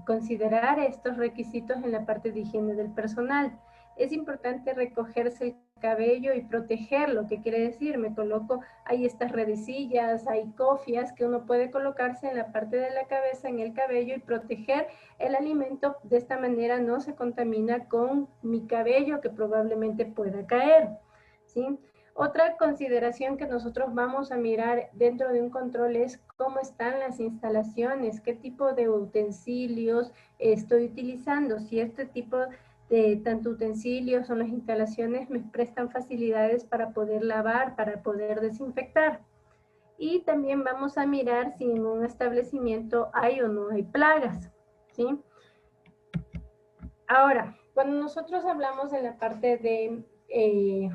considerar estos requisitos en la parte de higiene del personal. Es importante recogerse el cabello y protegerlo. ¿Qué quiere decir? Me coloco, hay estas redecillas, hay cofias que uno puede colocarse en la parte de la cabeza, en el cabello, y proteger el alimento. De esta manera no se contamina con mi cabello, que probablemente pueda caer, ¿sí? Otra consideración que nosotros vamos a mirar dentro de un control es cómo están las instalaciones, qué tipo de utensilios estoy utilizando, si este tipo de tanto utensilios o las instalaciones me prestan facilidades para poder lavar, para poder desinfectar. Y también vamos a mirar si en un establecimiento hay o no hay plagas, ¿sí? Ahora, cuando nosotros hablamos en la parte de,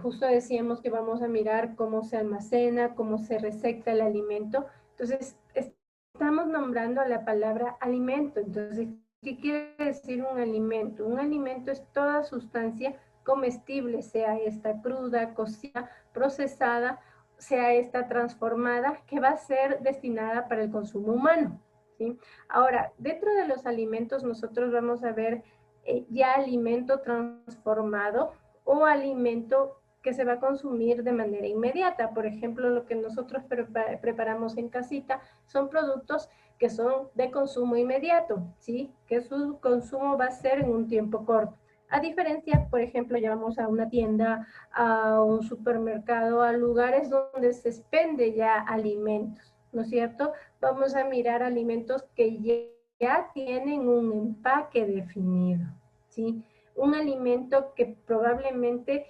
justo decíamos que vamos a mirar cómo se almacena, cómo se resecta el alimento. Entonces, estamos nombrando la palabra alimento. Entonces, ¿qué quiere decir un alimento? Un alimento es toda sustancia comestible, sea esta cruda, cocida, procesada, sea esta transformada, que va a ser destinada para el consumo humano, ¿sí? Ahora, dentro de los alimentos nosotros vamos a ver ya alimento transformado o alimento que se va a consumir de manera inmediata. Por ejemplo, lo que nosotros preparamos en casita son productos que son de consumo inmediato, ¿sí? Que su consumo va a ser en un tiempo corto. A diferencia, por ejemplo, llevamos a una tienda, a un supermercado, a lugares donde se expende ya alimentos, ¿no es cierto? Vamos a mirar alimentos que ya tienen un empaque definido, ¿sí? Un alimento que probablemente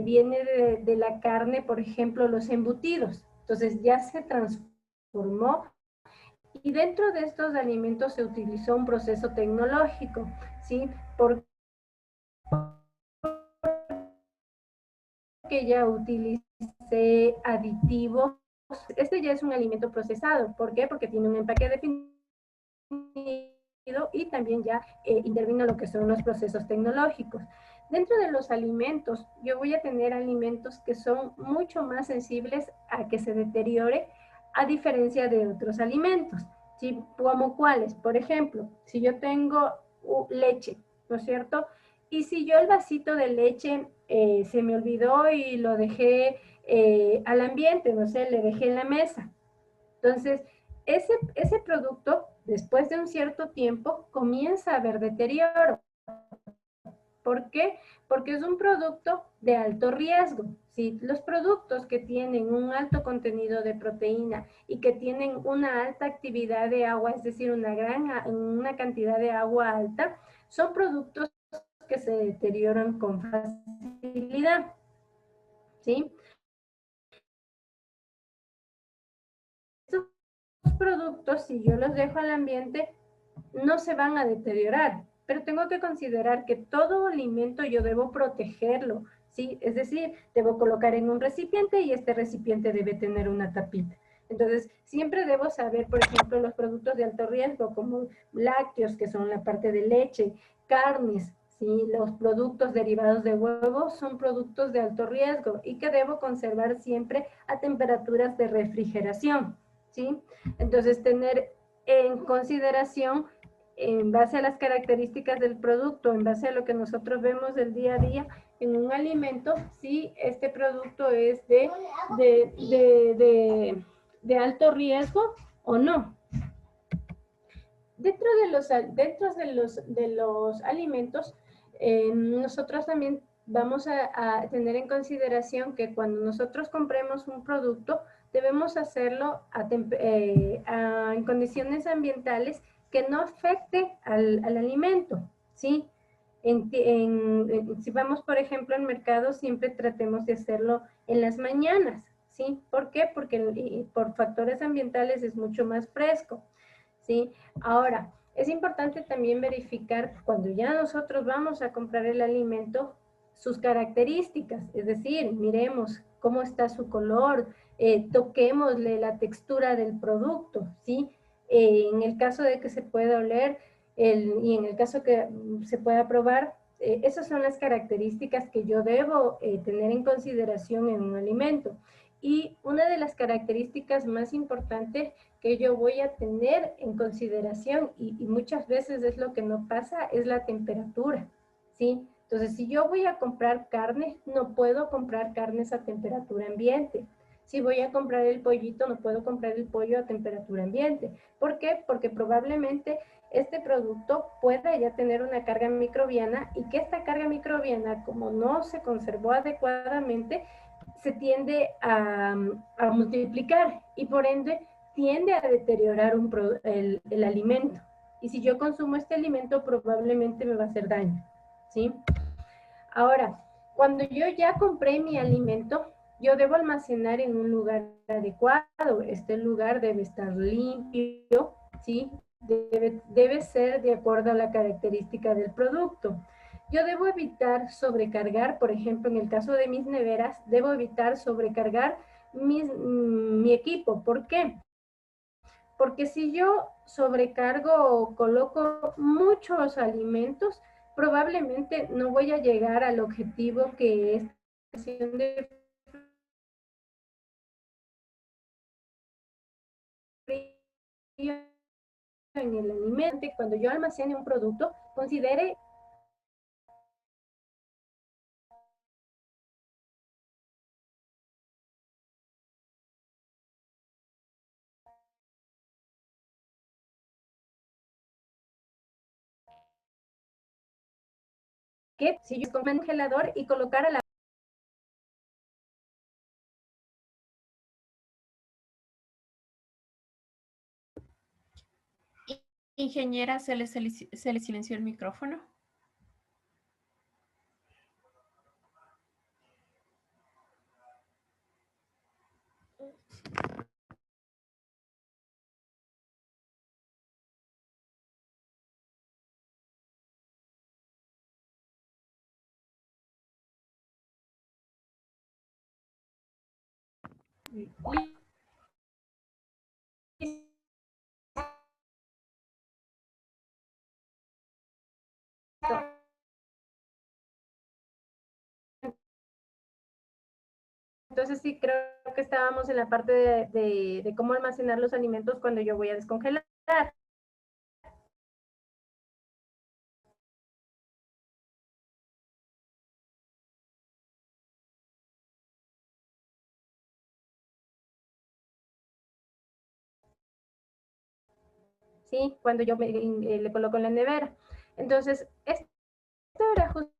viene de la carne, por ejemplo, los embutidos. Entonces ya se transformó y dentro de estos alimentos se utilizó un proceso tecnológico, ¿sí? Porque ya utilicé aditivos. Este ya es un alimento procesado. ¿Por qué? Porque tiene un empaque definido y también ya intervino lo que son los procesos tecnológicos. Dentro de los alimentos, yo voy a tener alimentos que son mucho más sensibles a que se deteriore, a diferencia de otros alimentos, ¿sí? ¿Como cuáles? Por ejemplo, si yo tengo leche, ¿no es cierto? Y si yo el vasito de leche se me olvidó y lo dejé al ambiente, no sé, le dejé en la mesa. Entonces, ese producto, después de un cierto tiempo, comienza a haber deterioro. ¿Por qué? Porque es un producto de alto riesgo. ¿Sí? Los productos que tienen un alto contenido de proteína y que tienen una alta actividad de agua, es decir, una cantidad de agua alta, son productos que se deterioran con facilidad. ¿Sí? Estos productos, si yo los dejo al ambiente, no se van a deteriorar, pero tengo que considerar que todo alimento yo debo protegerlo, ¿sí? Es decir, debo colocar en un recipiente y este recipiente debe tener una tapita. Entonces, siempre debo saber, por ejemplo, los productos de alto riesgo, como lácteos, que son la parte de leche, carnes, ¿sí? Los productos derivados de huevos son productos de alto riesgo y que debo conservar siempre a temperaturas de refrigeración, ¿sí? Entonces, tener en consideración en base a las características del producto, en base a lo que nosotros vemos del día a día en un alimento, si este producto es de alto riesgo o no. Dentro de los alimentos, nosotros también vamos a tener en consideración que cuando nosotros compremos un producto, debemos hacerlo en condiciones ambientales que no afecte al alimento, ¿sí? Si vamos, por ejemplo, al mercado, siempre tratemos de hacerlo en las mañanas, ¿sí? ¿Por qué? Porque por factores ambientales es mucho más fresco, ¿sí? Ahora, es importante también verificar cuando ya nosotros vamos a comprar el alimento, sus características, es decir, miremos cómo está su color, toquémosle la textura del producto, ¿sí? En el caso de que se pueda oler y en el caso que se pueda probar, esas son las características que yo debo tener en consideración en un alimento. Y una de las características más importantes que yo voy a tener en consideración, y muchas veces es lo que no pasa, es la temperatura, ¿sí? Entonces, si yo voy a comprar carne, no puedo comprar carnes a temperatura ambiente. Si voy a comprar el pollito, no puedo comprar el pollo a temperatura ambiente. ¿Por qué? Porque probablemente este producto pueda ya tener una carga microbiana y que esta carga microbiana, como no se conservó adecuadamente, se tiende a multiplicar y por ende tiende a deteriorar el alimento. Y si yo consumo este alimento, probablemente me va a hacer daño, ¿sí? Ahora, cuando yo ya compré mi alimento, yo debo almacenar en un lugar adecuado. Este lugar debe estar limpio, ¿sí? Debe ser de acuerdo a la característica del producto. Yo debo evitar sobrecargar, por ejemplo, en el caso de mis neveras, debo evitar sobrecargar mi equipo. ¿Por qué? Porque si yo sobrecargo o coloco muchos alimentos, probablemente no voy a llegar al objetivo que es de frío en el alimento. Cuando yo almacene un producto, considere que si yo compro un congelador y colocar a la Ingeniera, se le silenció el micrófono. Entonces sí, creo que estábamos en la parte de cómo almacenar los alimentos cuando yo voy a descongelar. ¿Sí? Cuando yo le coloco en la nevera. Entonces, esto era justo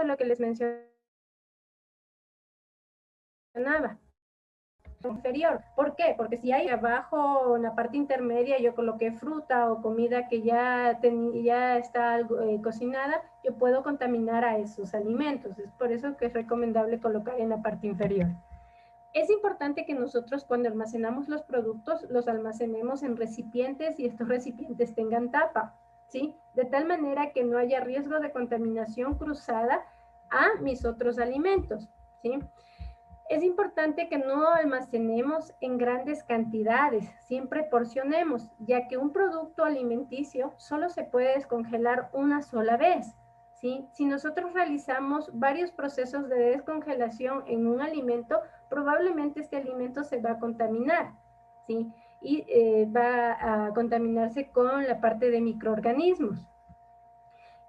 lo que les mencionaba. Inferior. ¿Por qué? Porque si hay abajo, en la parte intermedia, yo coloqué fruta o comida que ya está cocinada, yo puedo contaminar a esos alimentos. Es por eso que es recomendable colocar en la parte inferior. Es importante que nosotros cuando almacenamos los productos, los almacenemos en recipientes y estos recipientes tengan tapa, ¿sí? De tal manera que no haya riesgo de contaminación cruzada a mis otros alimentos, ¿sí? Es importante que no almacenemos en grandes cantidades, siempre porcionemos, ya que un producto alimenticio solo se puede descongelar una sola vez, ¿sí? Si nosotros realizamos varios procesos de descongelación en un alimento, probablemente este alimento se va a contaminar, ¿sí? Y va a contaminarse con la parte de microorganismos.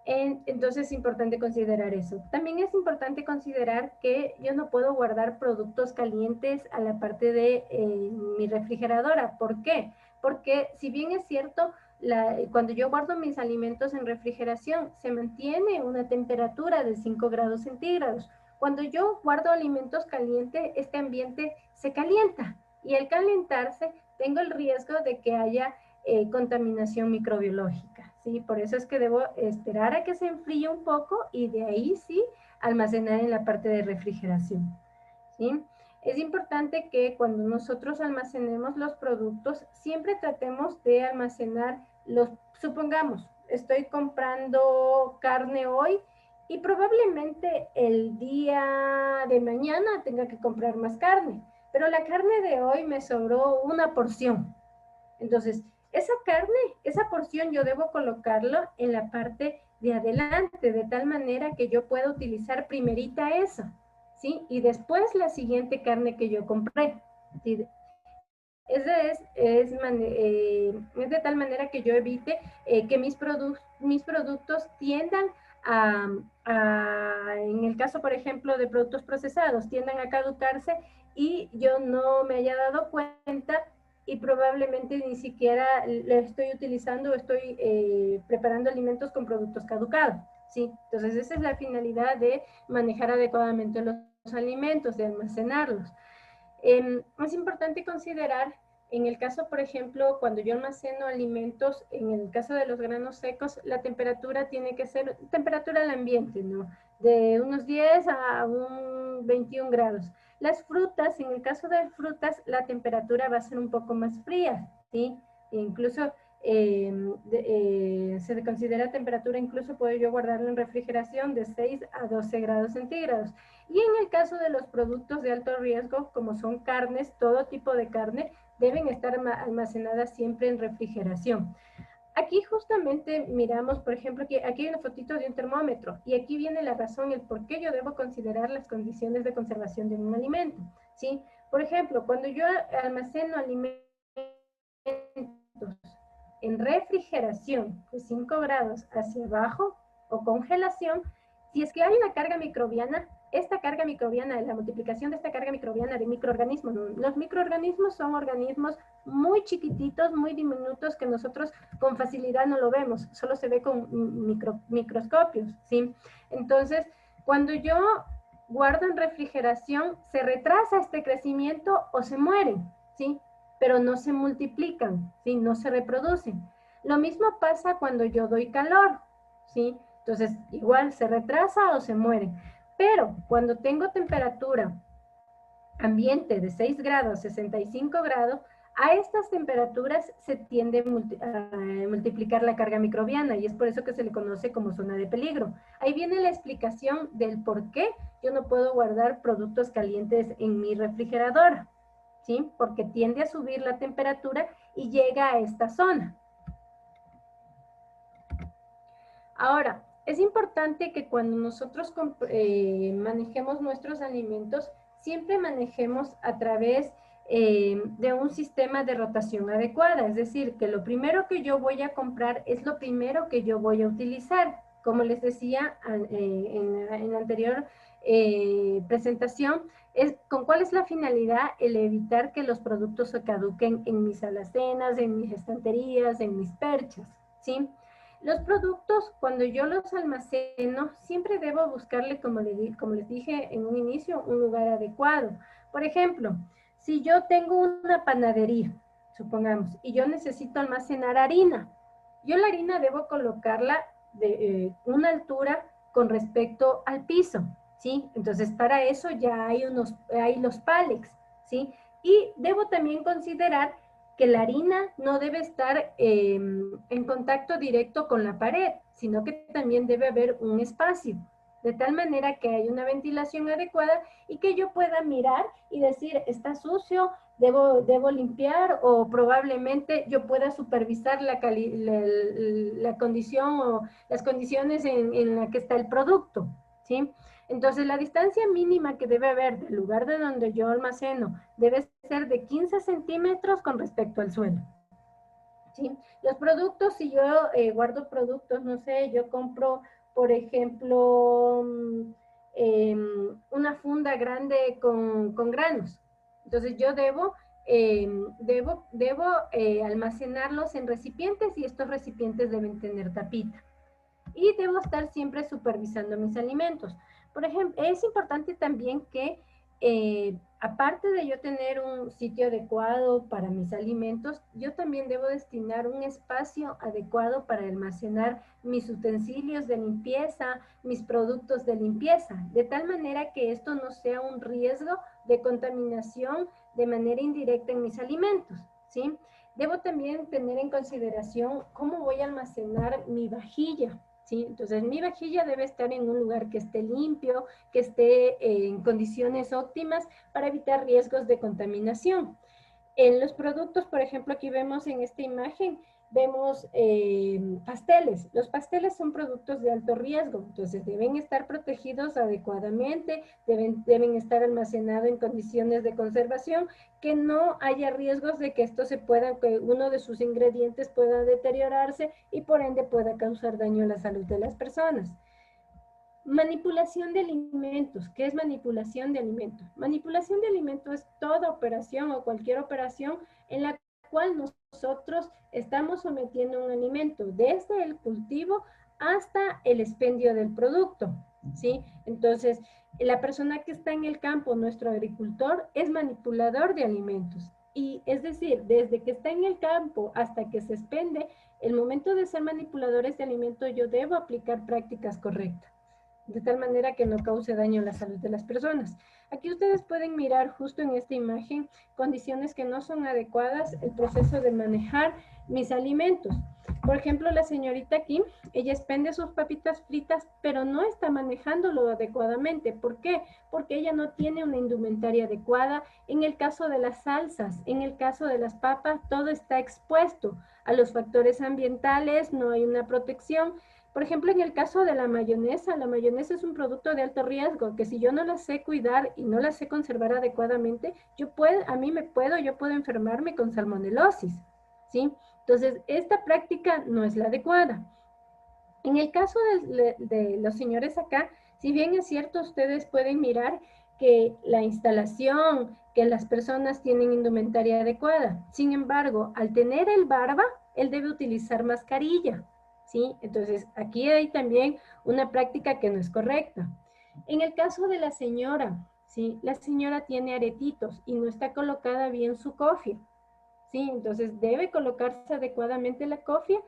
Entonces es importante considerar eso. También es importante considerar que yo no puedo guardar productos calientes a la parte de mi refrigeradora. ¿Por qué? Porque si bien es cierto, cuando yo guardo mis alimentos en refrigeración, se mantiene una temperatura de 5 grados centígrados. Cuando yo guardo alimentos calientes, este ambiente se calienta y al calentarse tengo el riesgo de que haya contaminación microbiológica, ¿sí? Por eso es que debo esperar a que se enfríe un poco y de ahí sí almacenar en la parte de refrigeración, ¿sí? Es importante que cuando nosotros almacenemos los productos, siempre tratemos de almacenar supongamos, estoy comprando carne hoy y probablemente el día de mañana tenga que comprar más carne, pero la carne de hoy me sobró una porción. Entonces, esa carne, esa porción yo debo colocarlo en la parte de adelante, de tal manera que yo pueda utilizar primerita esa, ¿sí? Y después la siguiente carne que yo compré, ¿sí? Es de tal manera que yo evite que mis productos tiendan en el caso, por ejemplo, de productos procesados, tiendan a caducarse y yo no me haya dado cuenta y probablemente ni siquiera le estoy utilizando o estoy preparando alimentos con productos caducados, ¿sí? Entonces, esa es la finalidad de manejar adecuadamente los alimentos, de almacenarlos. Es importante considerar, en el caso, por ejemplo, cuando yo almaceno alimentos, en el caso de los granos secos, la temperatura tiene que ser temperatura al ambiente, ¿no? De unos 10 a un 21 grados. Las frutas, en el caso de frutas, la temperatura va a ser un poco más fría, ¿sí? E incluso se considera temperatura, incluso puedo yo guardarlo en refrigeración de 6 a 12 grados centígrados. Y en el caso de los productos de alto riesgo, como son carnes, todo tipo de carne, deben estar almacenadas siempre en refrigeración. Aquí justamente miramos, por ejemplo, que aquí hay una fotito de un termómetro y aquí viene la razón, el por qué yo debo considerar las condiciones de conservación de un alimento, ¿sí? Por ejemplo, cuando yo almaceno alimentos en refrigeración de 5 grados hacia abajo o congelación, si es que hay una carga microbiana, esta carga microbiana, la multiplicación de esta carga microbiana de microorganismos, los microorganismos son organismos muy chiquititos, muy diminutos, que nosotros con facilidad no lo vemos, solo se ve con microscopios, ¿sí? Entonces, cuando yo guardo en refrigeración, se retrasa este crecimiento o se mueren, ¿sí? Pero no se multiplican, ¿sí? No se reproducen. Lo mismo pasa cuando yo doy calor, ¿sí? Entonces, igual se retrasa o se muere. Pero cuando tengo temperatura ambiente de 6 grados, 65 grados, a estas temperaturas se tiende a multiplicar la carga microbiana y es por eso que se le conoce como zona de peligro. Ahí viene la explicación del por qué yo no puedo guardar productos calientes en mi refrigerador, ¿sí? Porque tiende a subir la temperatura y llega a esta zona. Ahora, es importante que cuando nosotros manejemos nuestros alimentos, siempre manejemos a través de un sistema de rotación adecuada, es decir, que lo primero que yo voy a comprar es lo primero que yo voy a utilizar. Como les decía en la anterior presentación, ¿con cuál es la finalidad? El evitar que los productos se caduquen en mis alacenas, en mis estanterías, en mis perchas, ¿sí? Los productos, cuando yo los almaceno, siempre debo buscarle, como les dije en un inicio, un lugar adecuado. Por ejemplo, si yo tengo una panadería, supongamos, y yo necesito almacenar harina, yo la harina debo colocarla de una altura con respecto al piso, ¿sí? Entonces, para eso ya hay los pallets, ¿sí? Y debo también considerar que la harina no debe estar en contacto directo con la pared, sino que también debe haber un espacio, de tal manera que haya una ventilación adecuada y que yo pueda mirar y decir, está sucio, debo limpiar, o probablemente yo pueda supervisar la condición o las condiciones en las que está el producto, ¿sí? Entonces, la distancia mínima que debe haber del lugar de donde yo almaceno debe ser de 15 centímetros con respecto al suelo, ¿sí? Los productos, si yo guardo productos, no sé, yo compro, por ejemplo, una funda grande con granos. Entonces, yo debo almacenarlos en recipientes y estos recipientes deben tener tapita. Y debo estar siempre supervisando mis alimentos. Por ejemplo, es importante también que, aparte de yo tener un sitio adecuado para mis alimentos, yo también debo destinar un espacio adecuado para almacenar mis utensilios de limpieza, mis productos de limpieza, de tal manera que esto no sea un riesgo de contaminación de manera indirecta en mis alimentos, ¿sí? Debo también tener en consideración cómo voy a almacenar mi vajilla, ¿sí? Entonces, mi vajilla debe estar en un lugar que esté limpio, que esté en condiciones óptimas para evitar riesgos de contaminación. En los productos, por ejemplo, aquí vemos en esta imagen, vemos pasteles. Los pasteles son productos de alto riesgo, entonces deben estar protegidos adecuadamente, deben estar almacenados en condiciones de conservación, que no haya riesgos de que que uno de sus ingredientes pueda deteriorarse y por ende pueda causar daño a la salud de las personas. Manipulación de alimentos. ¿Qué es manipulación de alimentos? Manipulación de alimentos es toda operación o cualquier operación en la cual nosotros estamos sometiendo un alimento desde el cultivo hasta el expendio del producto, ¿sí? Entonces, la persona que está en el campo, nuestro agricultor, es manipulador de alimentos. Y es decir, desde que está en el campo hasta que se expende, el momento de ser manipuladores de alimentos, yo debo aplicar prácticas correctas, de tal manera que no cause daño a la salud de las personas. Aquí ustedes pueden mirar justo en esta imagen condiciones que no son adecuadas, el proceso de manejar mis alimentos. Por ejemplo, la señorita aquí, ella expende sus papitas fritas, pero no está manejándolo adecuadamente. ¿Por qué? Porque ella no tiene una indumentaria adecuada. En el caso de las salsas, en el caso de las papas, todo está expuesto a los factores ambientales, no hay una protección. Por ejemplo, en el caso de la mayonesa es un producto de alto riesgo, que si yo no la sé cuidar y no la sé conservar adecuadamente, yo puedo enfermarme con salmonelosis, ¿sí? Entonces, esta práctica no es la adecuada. En el caso de los señores acá, si bien es cierto, ustedes pueden mirar que la instalación, que las personas tienen indumentaria adecuada. Sin embargo, al tener el barba, él debe utilizar mascarilla, ¿sí? Entonces, aquí hay también una práctica que no es correcta. En el caso de la señora, ¿sí? La señora tiene aretitos y no está colocada bien su cofia, ¿sí? Entonces, debe colocarse adecuadamente la cofia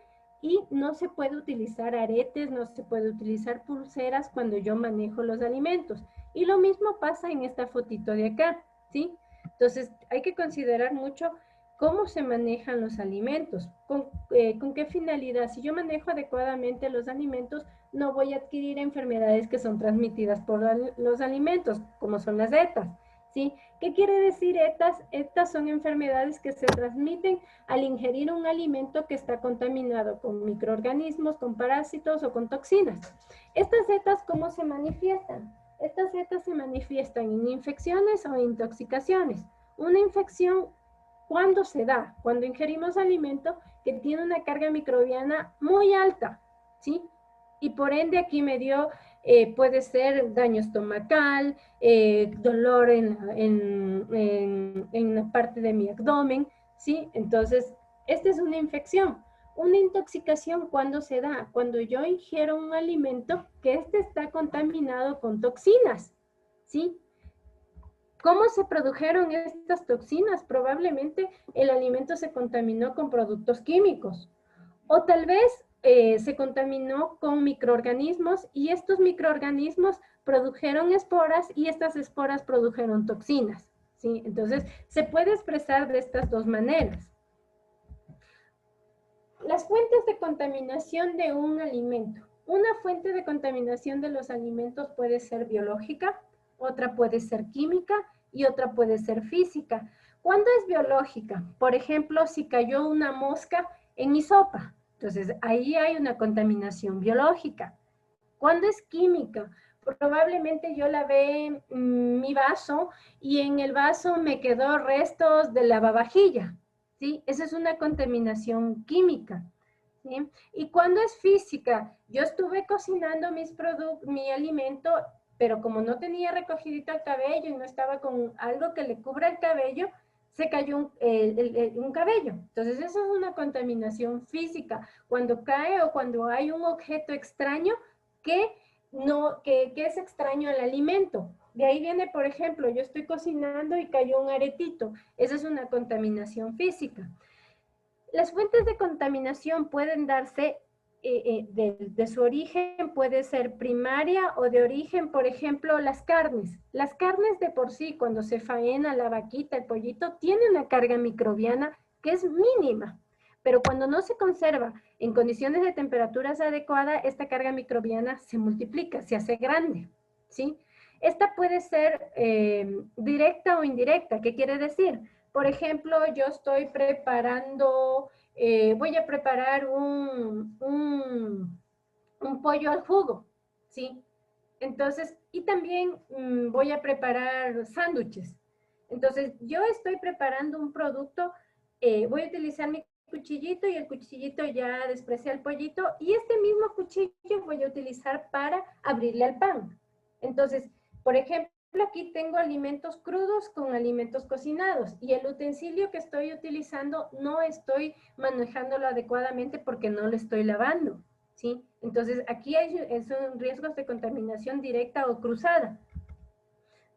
y no se puede utilizar aretes, no se puede utilizar pulseras cuando yo manejo los alimentos. Y lo mismo pasa en esta fotito de acá, ¿sí? Entonces, hay que considerar mucho cómo se manejan los alimentos, con qué finalidad. Si yo manejo adecuadamente los alimentos, no voy a adquirir enfermedades que son transmitidas por los alimentos, como son las ETAs, ¿sí? ¿Qué quiere decir ETAs? ETAs son enfermedades que se transmiten al ingerir un alimento que está contaminado con microorganismos, con parásitos o con toxinas. ¿Estas ETAs cómo se manifiestan? Estas ETAs se manifiestan en infecciones o intoxicaciones. Una infección, ¿cuándo se da? Cuando ingerimos alimento que tiene una carga microbiana muy alta, ¿sí? Y por ende aquí me dio, puede ser daño estomacal, dolor en la parte de mi abdomen, ¿sí? Entonces, esta es una infección. Una intoxicación, ¿cuándo se da? Cuando yo ingiero un alimento que está contaminado con toxinas, ¿sí? ¿Cómo se produjeron estas toxinas? Probablemente el alimento se contaminó con productos químicos. O tal vez se contaminó con microorganismos y estos microorganismos produjeron esporas y estas esporas produjeron toxinas, ¿sí? Entonces, se puede expresar de estas dos maneras. Las fuentes de contaminación de un alimento. Una fuente de contaminación de los alimentos puede ser biológica, otra puede ser química y otra puede ser física. ¿Cuándo es biológica? Por ejemplo, si cayó una mosca en mi sopa. Entonces, ahí hay una contaminación biológica. ¿Cuándo es química? Probablemente yo lavé mi vaso y en el vaso me quedó restos de lavavajilla, ¿sí? Esa es una contaminación química, ¿sí? ¿Y cuándo es física? Yo estuve cocinando mi alimento, pero como no tenía recogidito el cabello y no estaba con algo que le cubra el cabello, se cayó un cabello. Entonces, eso es una contaminación física. Cuando cae o cuando hay un objeto extraño que es extraño al alimento. De ahí viene, por ejemplo, yo estoy cocinando y cayó un aretito. Esa es una contaminación física. Las fuentes de contaminación pueden darse de su origen, puede ser primaria o de origen, por ejemplo, las carnes. Las carnes de por sí, cuando se faena la vaquita, el pollito, tiene una carga microbiana que es mínima. Pero cuando no se conserva en condiciones de temperaturas adecuadas, esta carga microbiana se multiplica, se hace grande, ¿sí? Esta puede ser directa o indirecta. ¿Qué quiere decir? Por ejemplo, yo estoy preparando, voy a preparar un pollo al jugo, ¿sí? Entonces, y también voy a preparar sándwiches. Entonces, yo estoy preparando un producto, voy a utilizar mi cuchillito y el cuchillito ya desprecia el pollito y este mismo cuchillo voy a utilizar para abrirle al pan. Entonces, por ejemplo, aquí tengo alimentos crudos con alimentos cocinados y el utensilio que estoy utilizando no estoy manejándolo adecuadamente porque no lo estoy lavando, ¿sí? Entonces, aquí son riesgos de contaminación directa o cruzada.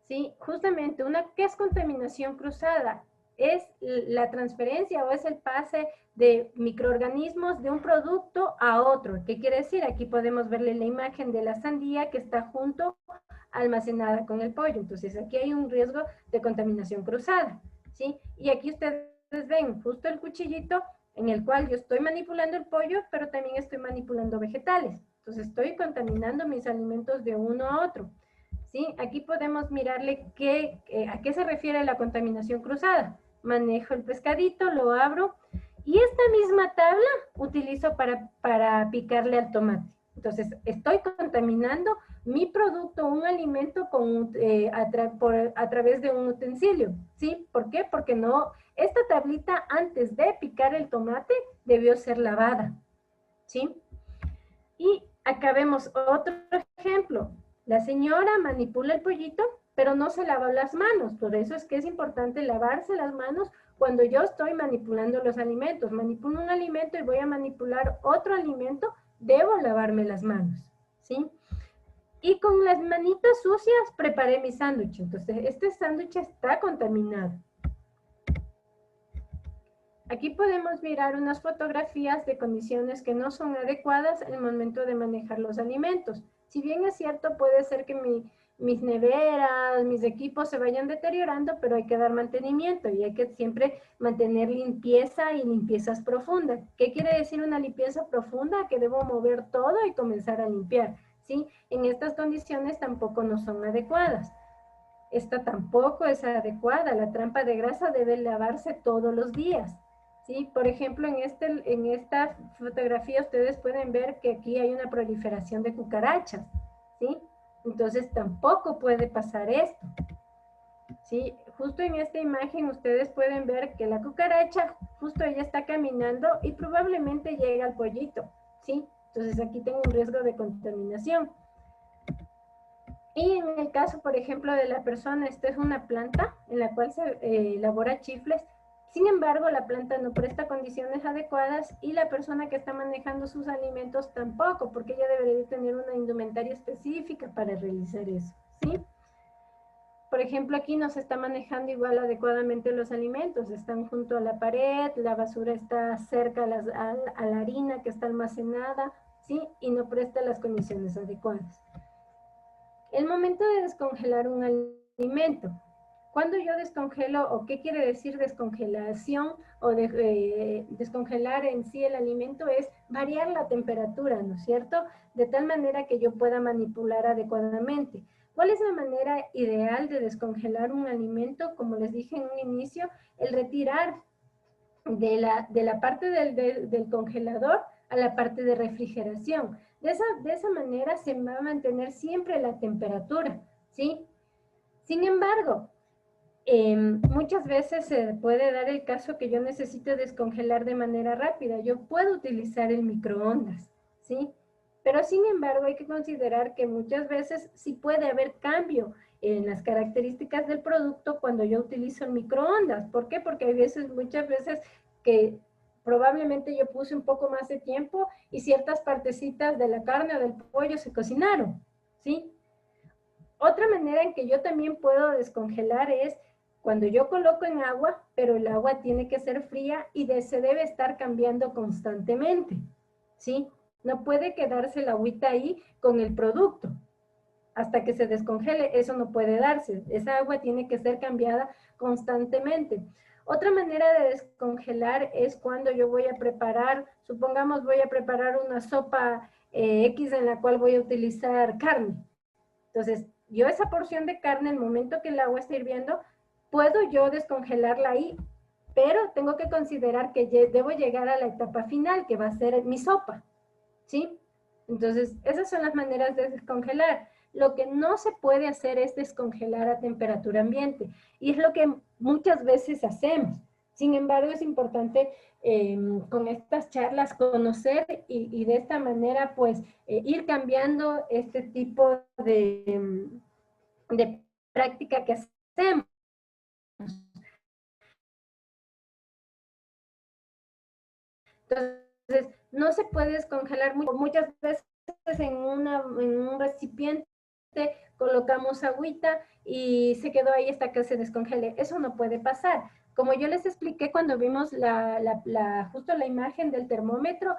¿Sí? Justamente, ¿qué es contaminación cruzada? Es la transferencia o es el pase de microorganismos de un producto a otro. ¿Qué quiere decir? Aquí podemos verle la imagen de la sandía que está junto almacenada con el pollo. Entonces, aquí hay un riesgo de contaminación cruzada, ¿sí? Y aquí ustedes ven justo el cuchillito en el cual yo estoy manipulando el pollo, pero también estoy manipulando vegetales. Entonces, estoy contaminando mis alimentos de uno a otro. ¿Sí? Aquí podemos mirarle a qué se refiere la contaminación cruzada. Manejo el pescadito, lo abro y esta misma tabla utilizo para picarle al tomate. Entonces, estoy contaminando mi producto, un alimento a través de un utensilio. ¿Sí? ¿Por qué? Porque esta tablita antes de picar el tomate debió ser lavada. ¿Sí? Y acá vemos otro ejemplo. La señora manipula el pollito, pero no se lava las manos. Por eso es que es importante lavarse las manos cuando yo estoy manipulando los alimentos. Manipulo un alimento y voy a manipular otro alimento, debo lavarme las manos, ¿sí? Y con las manitas sucias preparé mi sándwich. Entonces, este sándwich está contaminado. Aquí podemos mirar unas fotografías de condiciones que no son adecuadas en el momento de manejar los alimentos. Si bien es cierto, puede ser que mis neveras, mis equipos se vayan deteriorando, pero hay que dar mantenimiento y hay que siempre mantener limpieza y limpiezas profundas. ¿Qué quiere decir una limpieza profunda? Que debo mover todo y comenzar a limpiar, ¿sí? En estas condiciones tampoco no son adecuadas. Esta tampoco es adecuada. La trampa de grasa debe lavarse todos los días. ¿Sí? Por ejemplo, en esta fotografía ustedes pueden ver que aquí hay una proliferación de cucarachas, ¿sí? Entonces tampoco puede pasar esto, ¿sí? Justo en esta imagen ustedes pueden ver que la cucaracha, justo ella está caminando y probablemente llega al pollito, ¿sí? Entonces aquí tengo un riesgo de contaminación. Y en el caso, por ejemplo, de la persona, esta es una planta en la cual se elabora chifles. Sin embargo, la planta no presta condiciones adecuadas y la persona que está manejando sus alimentos tampoco, porque ella debería tener una indumentaria específica para realizar eso, ¿sí? Por ejemplo, aquí no se está manejando igual adecuadamente los alimentos, están junto a la pared, la basura está cerca a la harina que está almacenada, ¿sí? Y no presta las condiciones adecuadas. El momento de descongelar un alimento. Cuando yo descongelo, o qué quiere decir descongelación, o descongelar en sí el alimento, es variar la temperatura, ¿no es cierto? De tal manera que yo pueda manipular adecuadamente. ¿Cuál es la manera ideal de descongelar un alimento? Como les dije en un inicio, el retirar de la parte del congelador a la parte de refrigeración. De esa manera se va a mantener siempre la temperatura, ¿sí? Sin embargo, muchas veces se puede dar el caso que yo necesito descongelar de manera rápida. Yo puedo utilizar el microondas, ¿sí? Pero sin embargo hay que considerar que muchas veces sí puede haber cambio en las características del producto cuando yo utilizo el microondas. ¿Por qué? Porque hay muchas veces que probablemente yo puse un poco más de tiempo y ciertas partecitas de la carne o del pollo se cocinaron, ¿sí? Otra manera en que yo también puedo descongelar es cuando yo coloco en agua, pero el agua tiene que ser fría y se debe estar cambiando constantemente, ¿sí? No puede quedarse la agüita ahí con el producto hasta que se descongele, eso no puede darse. Esa agua tiene que ser cambiada constantemente. Otra manera de descongelar es cuando yo voy a preparar, supongamos voy a preparar una sopa X en la cual voy a utilizar carne. Entonces, yo esa porción de carne, en el momento que el agua está hirviendo, puedo yo descongelarla ahí, pero tengo que considerar que debo llegar a la etapa final, que va a ser mi sopa, ¿sí? Entonces, esas son las maneras de descongelar. Lo que no se puede hacer es descongelar a temperatura ambiente, y es lo que muchas veces hacemos. Sin embargo, es importante con estas charlas conocer y de esta manera, pues, ir cambiando este tipo de práctica que hacemos. Entonces, no se puede descongelar muchas veces en un recipiente, colocamos agüita y se quedó ahí hasta que se descongele. Eso no puede pasar. Como yo les expliqué cuando vimos justo la imagen del termómetro,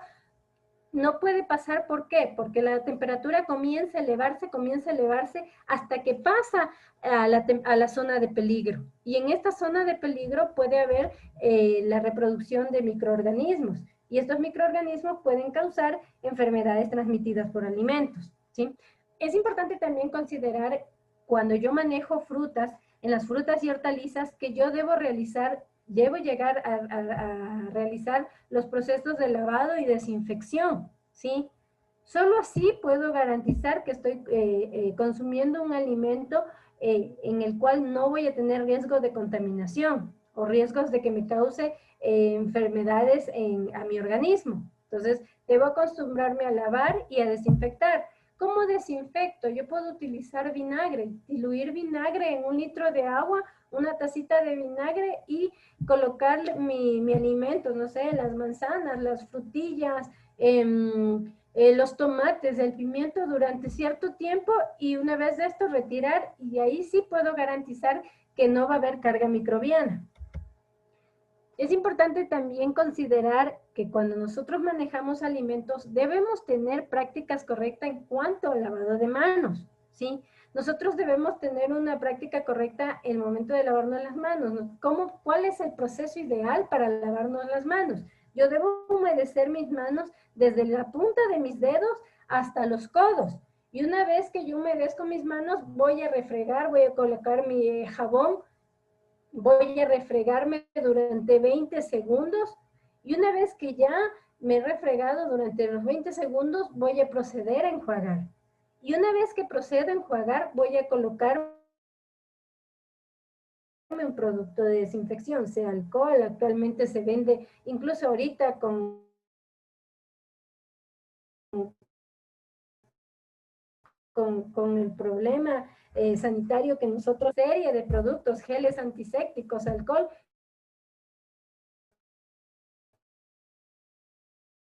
no puede pasar. ¿Por qué? Porque la temperatura comienza a elevarse hasta que pasa a la zona de peligro. Y en esta zona de peligro puede haber la reproducción de microorganismos. Y estos microorganismos pueden causar enfermedades transmitidas por alimentos, ¿sí? Es importante también considerar cuando yo manejo frutas, en las frutas y hortalizas, que yo debo llegar a realizar los procesos de lavado y desinfección, ¿sí? Solo así puedo garantizar que estoy consumiendo un alimento en el cual no voy a tener riesgo de contaminación o riesgos de que me cause enfermedades a mi organismo. Entonces, debo acostumbrarme a lavar y a desinfectar. ¿Cómo desinfecto? Yo puedo utilizar vinagre, diluir vinagre en 1 litro de agua, una tacita de vinagre, y colocar mi alimento, no sé, las manzanas, las frutillas, los tomates, el pimiento durante cierto tiempo, y una vez de esto retirar, y ahí sí puedo garantizar que no va a haber carga microbiana. Es importante también considerar que cuando nosotros manejamos alimentos debemos tener prácticas correctas en cuanto al lavado de manos, ¿sí? Nosotros debemos tener una práctica correcta en el momento de lavarnos las manos, ¿no? ¿Cuál es el proceso ideal para lavarnos las manos? Yo debo humedecer mis manos desde la punta de mis dedos hasta los codos. Y una vez que yo humedezco mis manos, voy a refregar, voy a colocar mi jabón, voy a refregarme durante 20 segundos, y una vez que ya me he refregado durante los 20 segundos, voy a proceder a enjuagar. Y una vez que procedo a enjuagar, voy a colocar un producto de desinfección, sea alcohol. Actualmente se vende, incluso ahorita con el problema sanitario que nosotros, serie de productos, geles antisépticos, alcohol,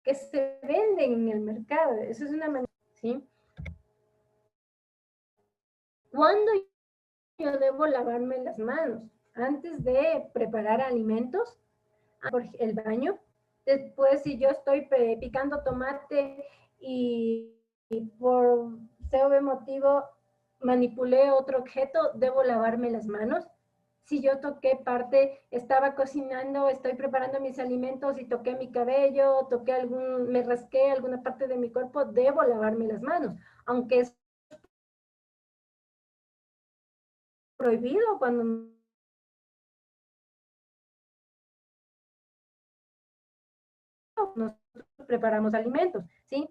que se venden en el mercado. Eso es una manera, ¿sí? ¿Cuándo yo debo lavarme las manos? Antes de preparar alimentos, por el baño. Después, si yo estoy picando tomate y por COV motivo manipulé otro objeto, debo lavarme las manos. Si yo toqué estaba cocinando, estoy preparando mis alimentos y toqué mi cabello, me rasqué alguna parte de mi cuerpo, debo lavarme las manos, aunque es prohibido cuando nosotros preparamos alimentos, ¿sí?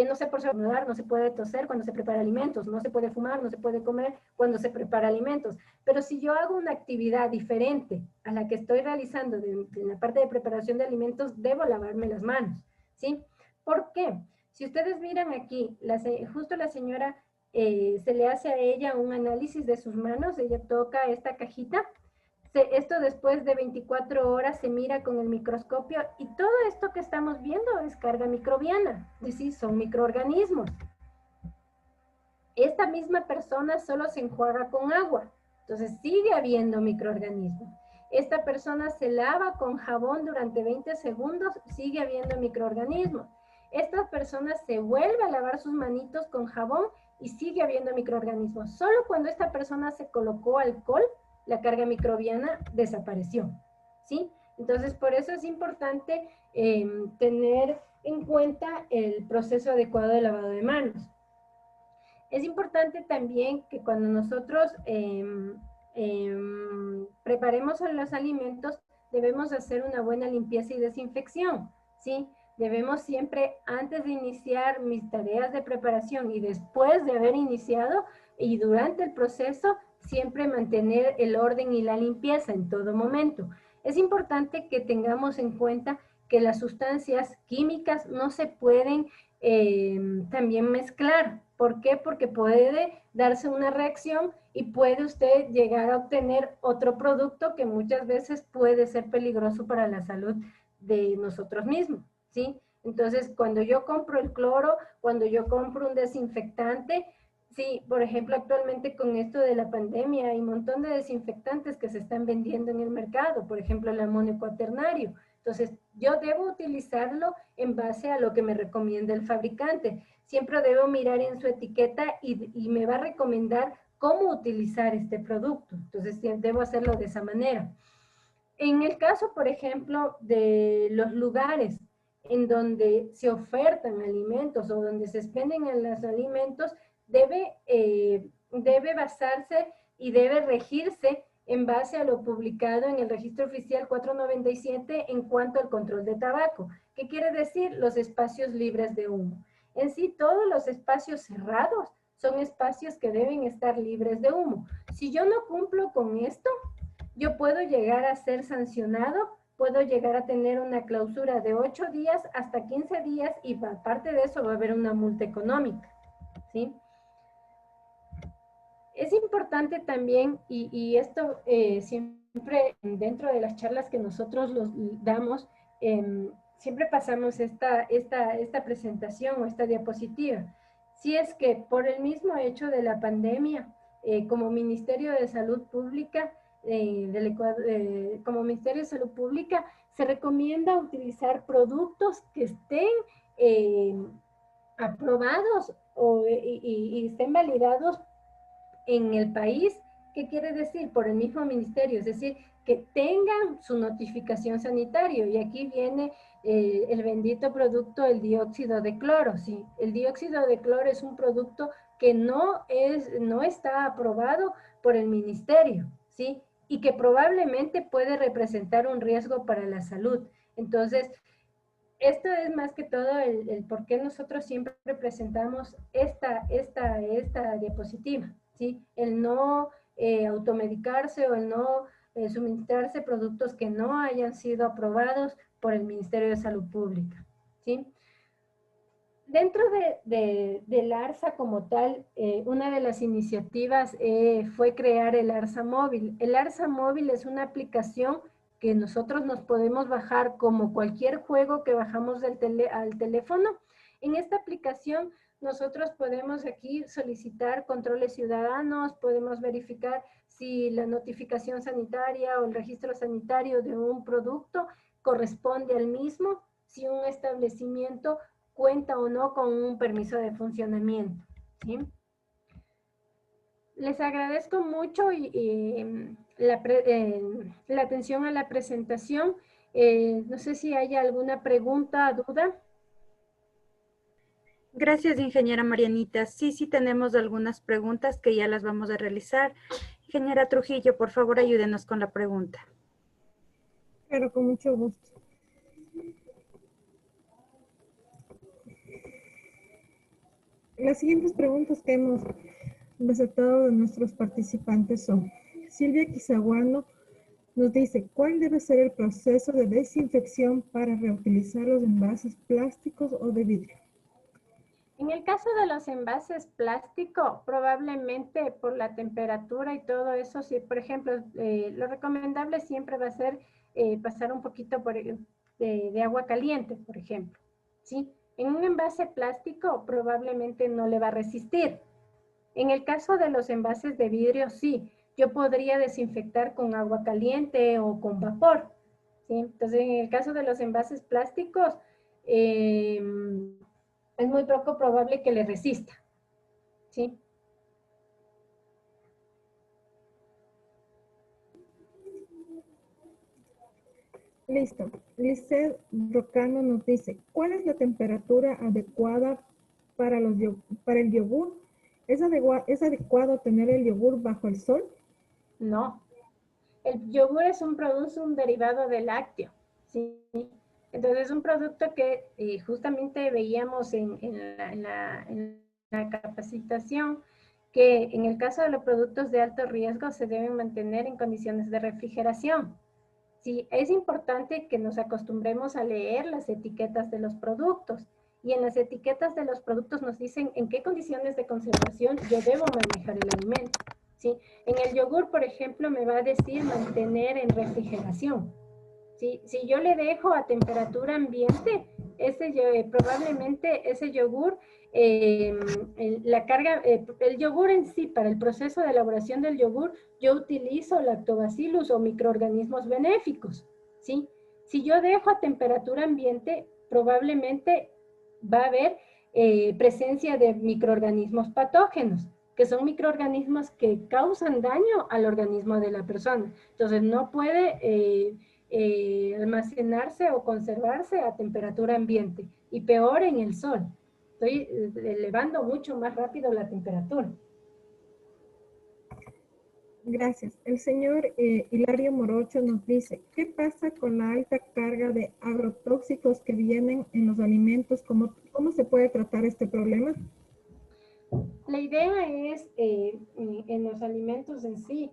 No se puede estornudar, no se puede toser cuando se prepara alimentos, no se puede fumar, no se puede comer cuando se prepara alimentos. Pero si yo hago una actividad diferente a la que estoy realizando en la parte de preparación de alimentos, debo lavarme las manos, ¿sí? ¿Por qué? Si ustedes miran aquí, justo la señora se le hace a ella un análisis de sus manos, ella toca esta cajita. Esto después de 24 horas se mira con el microscopio, y todo esto que estamos viendo es carga microbiana, es decir, son microorganismos. Esta misma persona solo se enjuaga con agua, entonces sigue habiendo microorganismos. Esta persona se lava con jabón durante 20 segundos, sigue habiendo microorganismos. Esta persona se vuelve a lavar sus manitos con jabón y sigue habiendo microorganismos. Solo cuando esta persona se colocó alcohol la carga microbiana desapareció, ¿sí? Entonces, por eso es importante tener en cuenta el proceso adecuado de lavado de manos. Es importante también que cuando nosotros preparemos los alimentos, debemos hacer una buena limpieza y desinfección, ¿sí? Debemos siempre, antes de iniciar mis tareas de preparación y después de haber iniciado y durante el proceso, siempre mantener el orden y la limpieza en todo momento. Es importante que tengamos en cuenta que las sustancias químicas no se pueden también mezclar. ¿Por qué? Porque puede darse una reacción y puede usted llegar a obtener otro producto que muchas veces puede ser peligroso para la salud de nosotros mismos, ¿sí? Entonces, cuando yo compro el cloro, cuando yo compro un desinfectante, sí, por ejemplo, actualmente con esto de la pandemia hay un montón de desinfectantes que se están vendiendo en el mercado, por ejemplo, el amonio cuaternario. Entonces, yo debo utilizarlo en base a lo que me recomienda el fabricante. Siempre debo mirar en su etiqueta y me va a recomendar cómo utilizar este producto. Entonces, debo hacerlo de esa manera. En el caso, por ejemplo, de los lugares en donde se ofertan alimentos o donde se expenden los alimentos, debe basarse y debe regirse en base a lo publicado en el Registro Oficial 497 en cuanto al control de tabaco. ¿Qué quiere decir? Los espacios libres de humo. En sí, todos los espacios cerrados son espacios que deben estar libres de humo. Si yo no cumplo con esto, yo puedo llegar a ser sancionado, puedo llegar a tener una clausura de 8 días hasta 15 días y aparte de eso va a haber una multa económica, ¿sí? Es importante también, y esto siempre dentro de las charlas que nosotros los damos, siempre pasamos esta presentación o esta diapositiva. Si es que por el mismo hecho de la pandemia, como Ministerio de Salud Pública, como Ministerio de Salud Pública, se recomienda utilizar productos que estén aprobados y estén validados en el país. ¿Qué quiere decir? Por el mismo ministerio, es decir, que tengan su notificación sanitaria. Y aquí viene el bendito producto del dióxido de cloro. ¿Sí? El dióxido de cloro es un producto que no está aprobado por el ministerio, ¿sí? Y que probablemente puede representar un riesgo para la salud. Entonces, esto es más que todo el por qué nosotros siempre presentamos esta diapositiva, ¿sí? El no automedicarse o el no suministrarse productos que no hayan sido aprobados por el Ministerio de Salud Pública, ¿sí? Dentro del ARSA como tal, una de las iniciativas fue crear el ARSA Móvil. El ARSA Móvil es una aplicación que nosotros nos podemos bajar como cualquier juego que bajamos al teléfono. En esta aplicación nosotros podemos aquí solicitar controles ciudadanos, podemos verificar si la notificación sanitaria o el registro sanitario de un producto corresponde al mismo, si un establecimiento cuenta o no con un permiso de funcionamiento, ¿sí? Les agradezco mucho la atención a la presentación. No sé si hay alguna pregunta, duda. Gracias, ingeniera Marianita. Sí, tenemos algunas preguntas que ya las vamos a realizar. Ingeniera Trujillo, por favor, ayúdenos con la pregunta. Claro, con mucho gusto. Las siguientes preguntas que hemos resaltado de nuestros participantes son: Silvia Quizaguano nos dice, ¿cuál debe ser el proceso de desinfección para reutilizar los envases plásticos o de vidrio? En el caso de los envases plástico, probablemente por la temperatura y todo eso, si por ejemplo, lo recomendable siempre va a ser pasar un poquito de agua caliente, por ejemplo, ¿sí? En un envase plástico probablemente no le va a resistir. En el caso de los envases de vidrio, sí, yo podría desinfectar con agua caliente o con vapor, ¿sí? Entonces, en el caso de los envases plásticos, es muy poco probable que le resista, ¿sí? Listo. Lisset Rocano nos dice, ¿cuál es la temperatura adecuada para el yogur? ¿Es adecuado tener el yogur bajo el sol? No. El yogur es un derivado del lácteo, ¿sí? Entonces es un producto que justamente veíamos en la capacitación, que en el caso de los productos de alto riesgo se deben mantener en condiciones de refrigeración. Sí, es importante que nos acostumbremos a leer las etiquetas de los productos. Y en las etiquetas de los productos nos dicen en qué condiciones de conservación yo debo manejar el alimento. ¿Sí? En el yogur, por ejemplo, me va a decir mantener en refrigeración. ¿Sí? Si yo le dejo a temperatura ambiente, probablemente ese yogur, el yogur en sí, para el proceso de elaboración del yogur, yo utilizo lactobacillus o microorganismos benéficos. ¿Sí? Si yo dejo a temperatura ambiente, probablemente va a haber presencia de microorganismos patógenos, que son microorganismos que causan daño al organismo de la persona. Entonces, no puede almacenarse o conservarse a temperatura ambiente, y peor en el sol. Estoy elevando mucho más rápido la temperatura. Gracias. El señor Hilario Morocho nos dice, ¿qué pasa con la alta carga de agrotóxicos que vienen en los alimentos? ¿Cómo se puede tratar este problema? La idea es, en los alimentos en sí,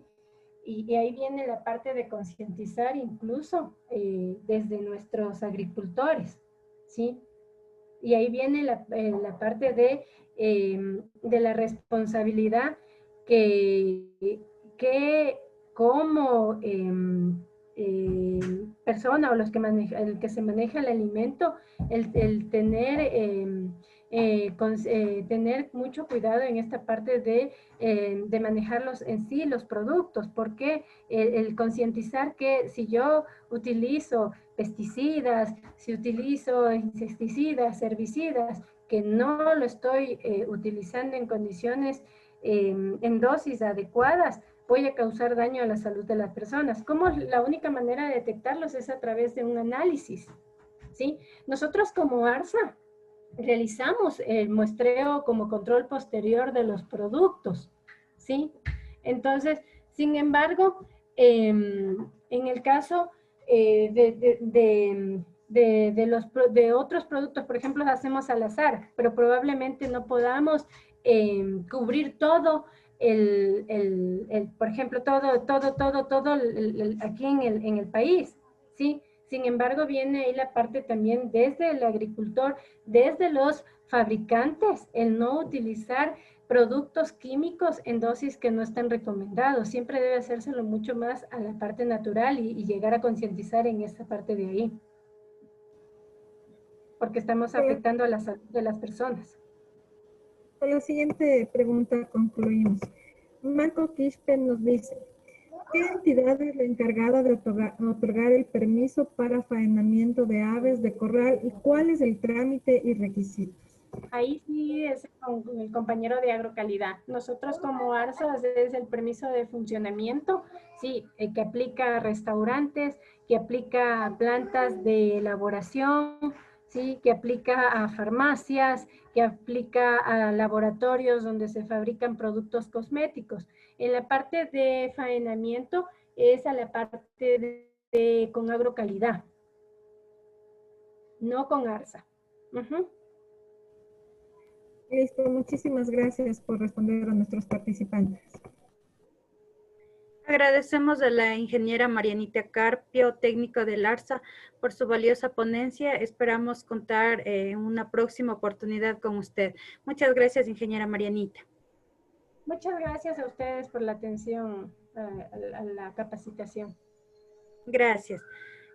y ahí viene la parte de concientizar incluso desde nuestros agricultores, ¿sí? Y ahí viene la parte de la responsabilidad que como persona o el que se maneja el alimento, el tener... tener mucho cuidado en esta parte de manejarlos en sí, los productos, porque el concientizar que si yo utilizo pesticidas, si utilizo insecticidas, herbicidas, que no lo estoy utilizando en condiciones, en dosis adecuadas, voy a causar daño a la salud de las personas. ¿Cómo? La única manera de detectarlos es a través de un análisis, ¿sí? Nosotros como ARSA realizamos el muestreo como control posterior de los productos, ¿sí? Entonces, sin embargo, en el caso de otros productos, por ejemplo, hacemos al azar, pero probablemente no podamos cubrir todo por ejemplo, todo aquí en el país, ¿sí? Sin embargo, viene ahí la parte también desde el agricultor, desde los fabricantes, el no utilizar productos químicos en dosis que no están recomendados. Siempre debe hacérselo mucho más a la parte natural y llegar a concientizar en esta parte de ahí. Porque estamos afectando a la salud de las personas. Con la siguiente pregunta concluimos. Marco Quispe nos dice, ¿qué entidad es la encargada de otorgar el permiso para faenamiento de aves de corral y cuál es el trámite y requisitos? Ahí sí es con el compañero de agrocalidad. Nosotros como ARSA es el permiso de funcionamiento, sí, que aplica a restaurantes, que aplica a plantas de elaboración, sí, que aplica a farmacias, que aplica a laboratorios donde se fabrican productos cosméticos. En la parte de faenamiento es a la parte con agrocalidad, no con ARSA. Listo, muchísimas gracias por responder a nuestros participantes. Agradecemos a la ingeniera Marianita Carpio, técnico del ARSA, por su valiosa ponencia. Esperamos contar en una próxima oportunidad con usted. Muchas gracias, ingeniera Marianita. Muchas gracias a ustedes por la atención a la capacitación. Gracias.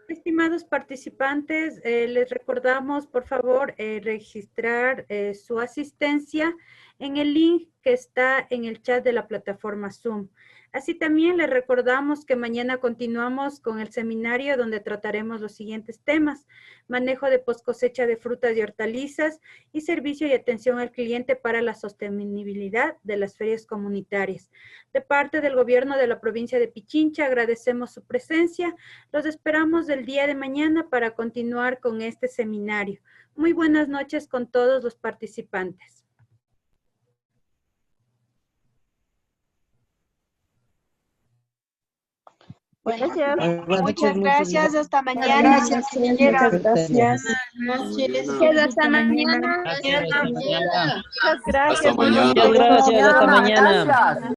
Estimados participantes, les recordamos, por favor, registrar su asistencia en el link que está en el chat de la plataforma Zoom. Así también les recordamos que mañana continuamos con el seminario donde trataremos los siguientes temas: manejo de post cosecha de frutas y hortalizas y servicio y atención al cliente para la sostenibilidad de las ferias comunitarias. De parte del gobierno de la provincia de Pichincha agradecemos su presencia. Los esperamos el día de mañana para continuar con este seminario. Muy buenas noches con todos los participantes. Gracias. Muchas gracias, hasta mañana. Gracias, señora. Gracias. Hasta mañana. Muchas gracias. Muchas gracias. Muchas gracias, hasta mañana. Gracias.